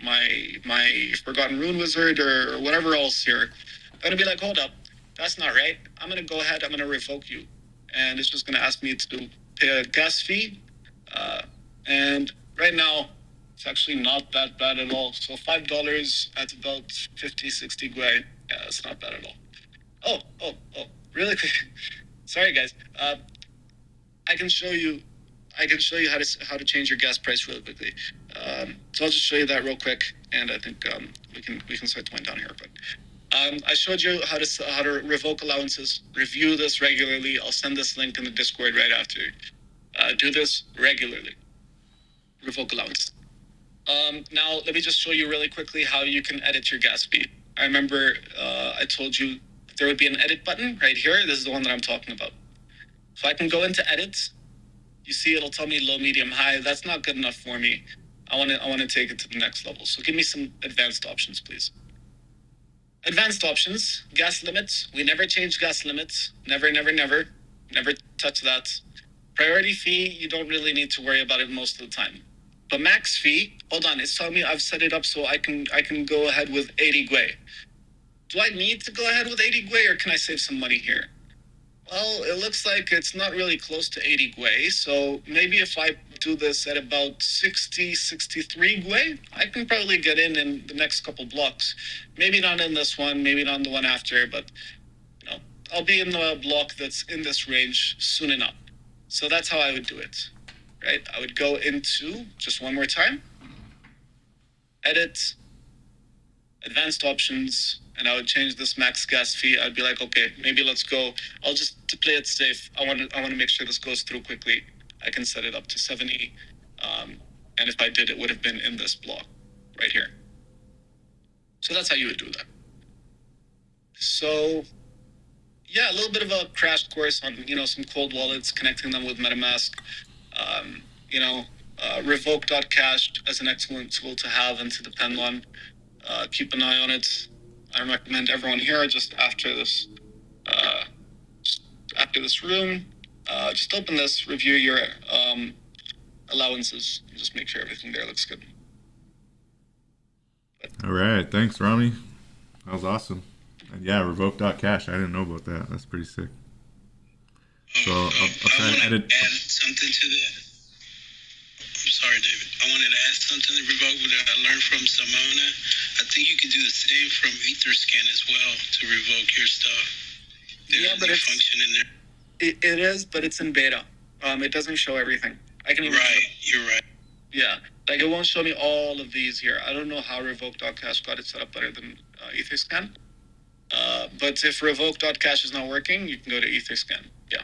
A: Forgotten Rune Wizard or whatever else here, I'm gonna be like, hold up, that's not right. I'm gonna go ahead, I'm gonna revoke you, and it's just gonna ask me to pay a gas fee, and right now it's actually not that bad at all. So $5 at about 50, 60 gwei. Yeah, it's not bad at all. Oh, really quick. Sorry guys. I can show you how to change your gas price really quickly. So I'll just show you that real quick, and I think we can start to wind down here. But I showed you how to revoke allowances. Review this regularly. I'll send this link in the Discord right after. Do this regularly. Revoke allowance. Now let me just show you really quickly how you can edit your gas fee. I remember I told you there would be an edit button right here. This is the one that I'm talking about. So I can go into edit. You see, it'll tell me low, medium, high. That's not good enough for me. I want to take it to the next level. So give me some advanced options, please. Advanced options, gas limits. We never change gas limits. Never touch that. Priority fee, you don't really need to worry about it most of the time. But max fee, hold on, it's telling me I've set it up so I can go ahead with 80 gwei. Do I need to go ahead with 80 gwei, or can I save some money here? Well, it looks like it's not really close to 80 gwei, so maybe if I do this at about 60, 63 gwei, I can probably get in the next couple blocks. Maybe not in this one, maybe not in the one after, but I'll be in the block that's in this range soon enough. So that's how I would do it, right? I would go into, just one more time, edit, advanced options, and I would change this max gas fee. I'd be like, okay, maybe let's go. I'll just, to play it safe, I want to make sure this goes through quickly. I can set it up to 70, and if I did, it would have been in this block right here. So that's how you would do that. So yeah, a little bit of a crash course on some cold wallets, connecting them with MetaMask. Revoke.cash as an excellent tool to have and to depend on. Keep an eye on it. I recommend everyone here just after this room, just open this, review your allowances, and just make sure everything there looks good.
E: All right, thanks, Rami. That was awesome. And yeah, revoke.cash. I didn't know about that. That's pretty sick. So I'll try to edit.
C: Add something to that. I'm sorry, David. I wanted to add something to Revoke that I learned from Simona. I think you can do the same from Etherscan as well to revoke your stuff. There's
A: but it's
C: function in there.
A: It is, but it's in beta. It doesn't show everything. I can even
C: You're right.
A: Yeah, like it won't show me all of these here. I don't know how revoke.cash got it set up better than Etherscan. But if revoke.cash is not working, you can go to Etherscan. Yeah.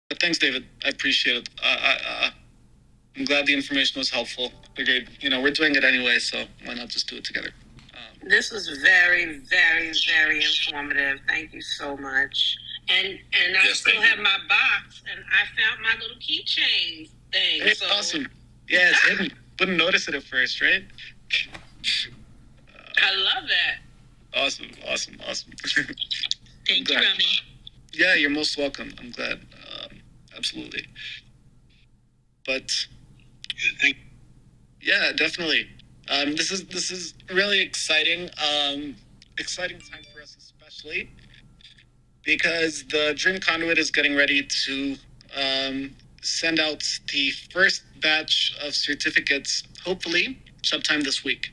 A: But thanks, David. I appreciate it. I'm glad the information was helpful. Figured, we're doing it anyway, so why not just do it together?
B: This was very, very, very informative. Thank you so much. And I still have my box, and I found my little keychain thing.
A: It's awesome. Yeah, it's hidden. Wouldn't notice it at first, right?
B: I love that.
A: Awesome.
K: Thank you, Rami.
A: Yeah, you're most welcome. I'm glad. Absolutely. But yeah, definitely. This is really exciting. Exciting time for us, especially because the Dream Conduit is getting ready to send out the first batch of certificates, hopefully sometime this week.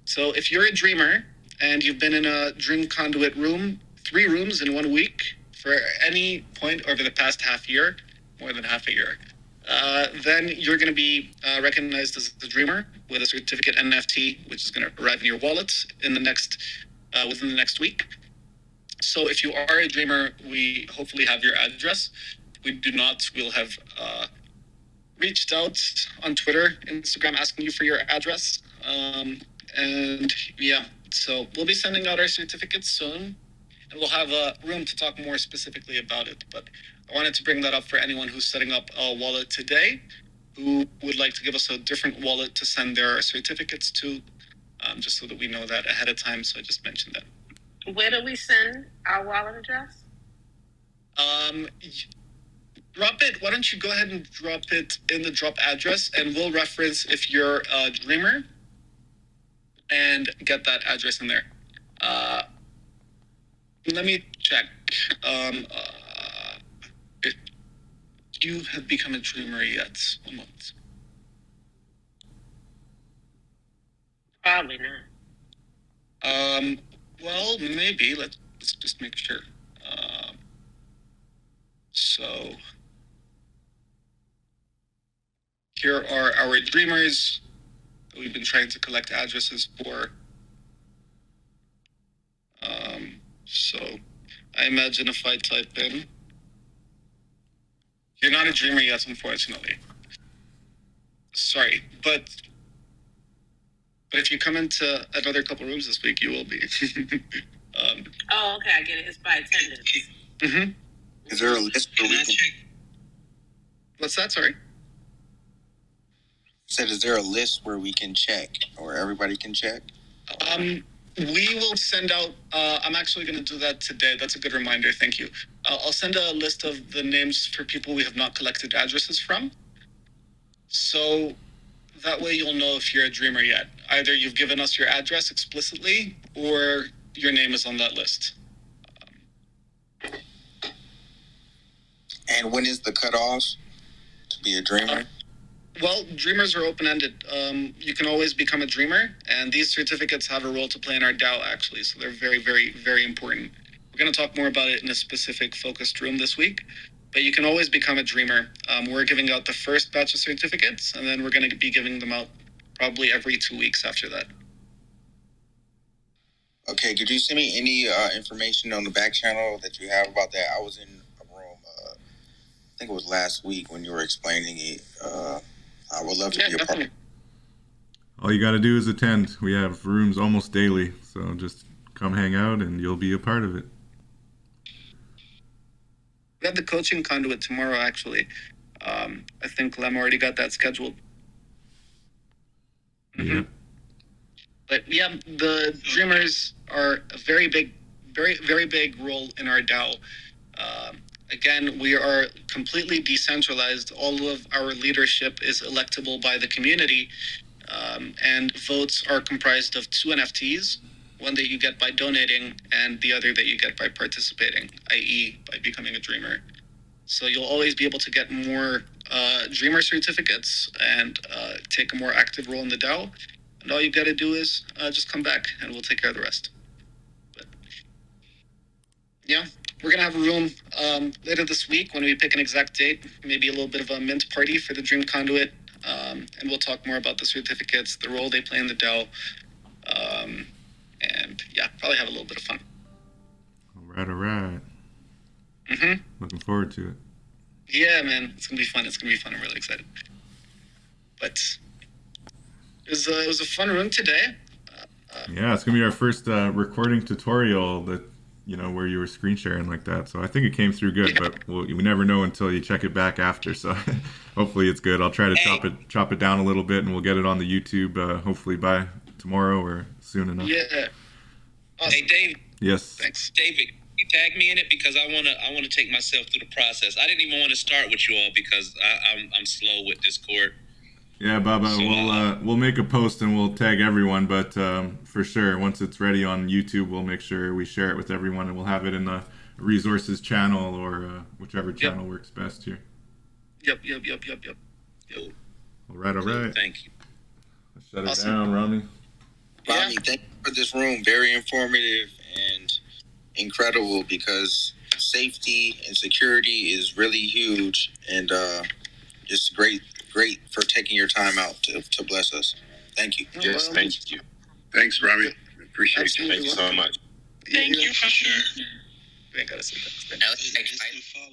A: So if you're a dreamer and you've been in a Dream Conduit room, 3 rooms in 1 week for any point over the past half year, more than half a year, then you're going to be recognized as a dreamer with a certificate NFT, which is going to arrive in your wallet in the next within the next week. So if you are a dreamer, we hopefully have your address. If we do not, we'll have reached out on Twitter, Instagram, asking you for your address. And yeah, so we'll be sending out our certificates soon, and we'll have a room to talk more specifically about it. But I wanted to bring that up for anyone who's setting up a wallet today, who would like to give us a different wallet to send their certificates to, just so that we know that ahead of time. So I just mentioned that.
B: Where do we send our wallet address?
A: Drop it. Why don't you go ahead and drop it in the drop address, and we'll reference if you're a dreamer and get that address in there. Let me check. If you have become a dreamer yet? 1 month.
B: Probably not.
A: Well, maybe. Let's just make sure. So here are our dreamers that we've been trying to collect addresses for. So I imagine if I type in, you're not a dreamer yet, unfortunately. Sorry, but if you come into another couple rooms this week, you will be.
B: Oh, okay, I get it. It's by attendance.
A: Mm-hmm.
J: Is there a list where we can?
A: What's that? Sorry.
J: Said, is there a list where we can check, or everybody can check?
A: We will send out. I'm actually going to do that today. That's a good reminder. Thank you. I'll send a list of the names for people we have not collected addresses from. So that way you'll know if you're a dreamer yet. Either you've given us your address explicitly, or your name is on that list.
J: And when is the cutoff to be a dreamer?
A: Well, dreamers are open-ended. You can always become a dreamer, and these certificates have a role to play in our DAO, actually, so they're very, very, very important. We're going to talk more about it in a specific focused room this week, but you can always become a dreamer. We're giving out the first batch of certificates, and then we're going to be giving them out probably every 2 weeks after that.
J: Okay, could you send me any information on the back channel that you have about that? I was in a room, I think it was last week when you were explaining it. I would love to be a part of it.
E: All you got to do is attend. We have rooms almost daily, so just come hang out and you'll be a part of it.
A: We have the coaching conduit tomorrow, actually. I think Lem already got that scheduled. Mm-hmm.
E: Yeah.
A: But yeah, the dreamers are a very big, very, very big role in our DAO. Again, we are completely decentralized. All of our leadership is electable by the community, and votes are comprised of 2 NFTs, one that you get by donating and the other that you get by participating, i.e. by becoming a dreamer. So you'll always be able to get more dreamer certificates and take a more active role in the DAO. And all you got to do is just come back and we'll take care of the rest. But yeah. We're going to have a room later this week when we pick an exact date, maybe a little bit of a mint party for the Dream Conduit, and we'll talk more about the certificates, the role they play in the DAO, and yeah, probably have a little bit of fun.
E: All right.
A: Mm-hmm.
E: Looking forward to it.
A: Yeah, man, it's going to be fun. I'm really excited. But it was a fun room today.
E: Yeah, it's going to be our first recording tutorial that, where you were screen sharing like that. So I think it came through good, but we never know until you check it back after. So hopefully it's good. I'll try to chop it down a little bit, and we'll get it on the YouTube hopefully by tomorrow or soon enough.
A: Yeah. Awesome.
N: Hey, Dave.
E: Yes.
A: Thanks.
N: David, you tag me in it because I wanna take myself through the process. I didn't even want to start with you all because I'm slow with Discord.
E: Yeah, Baba, so, we'll make a post and we'll tag everyone, but for sure, once it's ready on YouTube, we'll make sure we share it with everyone, and we'll have it in the resources channel or whichever channel works best here.
A: Yep.
E: All right.
N: Thank you.
E: Shut it
A: Awesome.
E: down, Rami.
J: Rami, thank you for this room. Very informative and incredible, because safety and security is really huge, and it's great for taking your time out to bless us. Thank you.
F: Yes, thank you.
H: Thanks, Rami. Appreciate
A: Absolutely.
F: Thank you so much.
G: Thank you.
A: For sure. We ain't gotta say that.
J: Alex,
C: Just to follow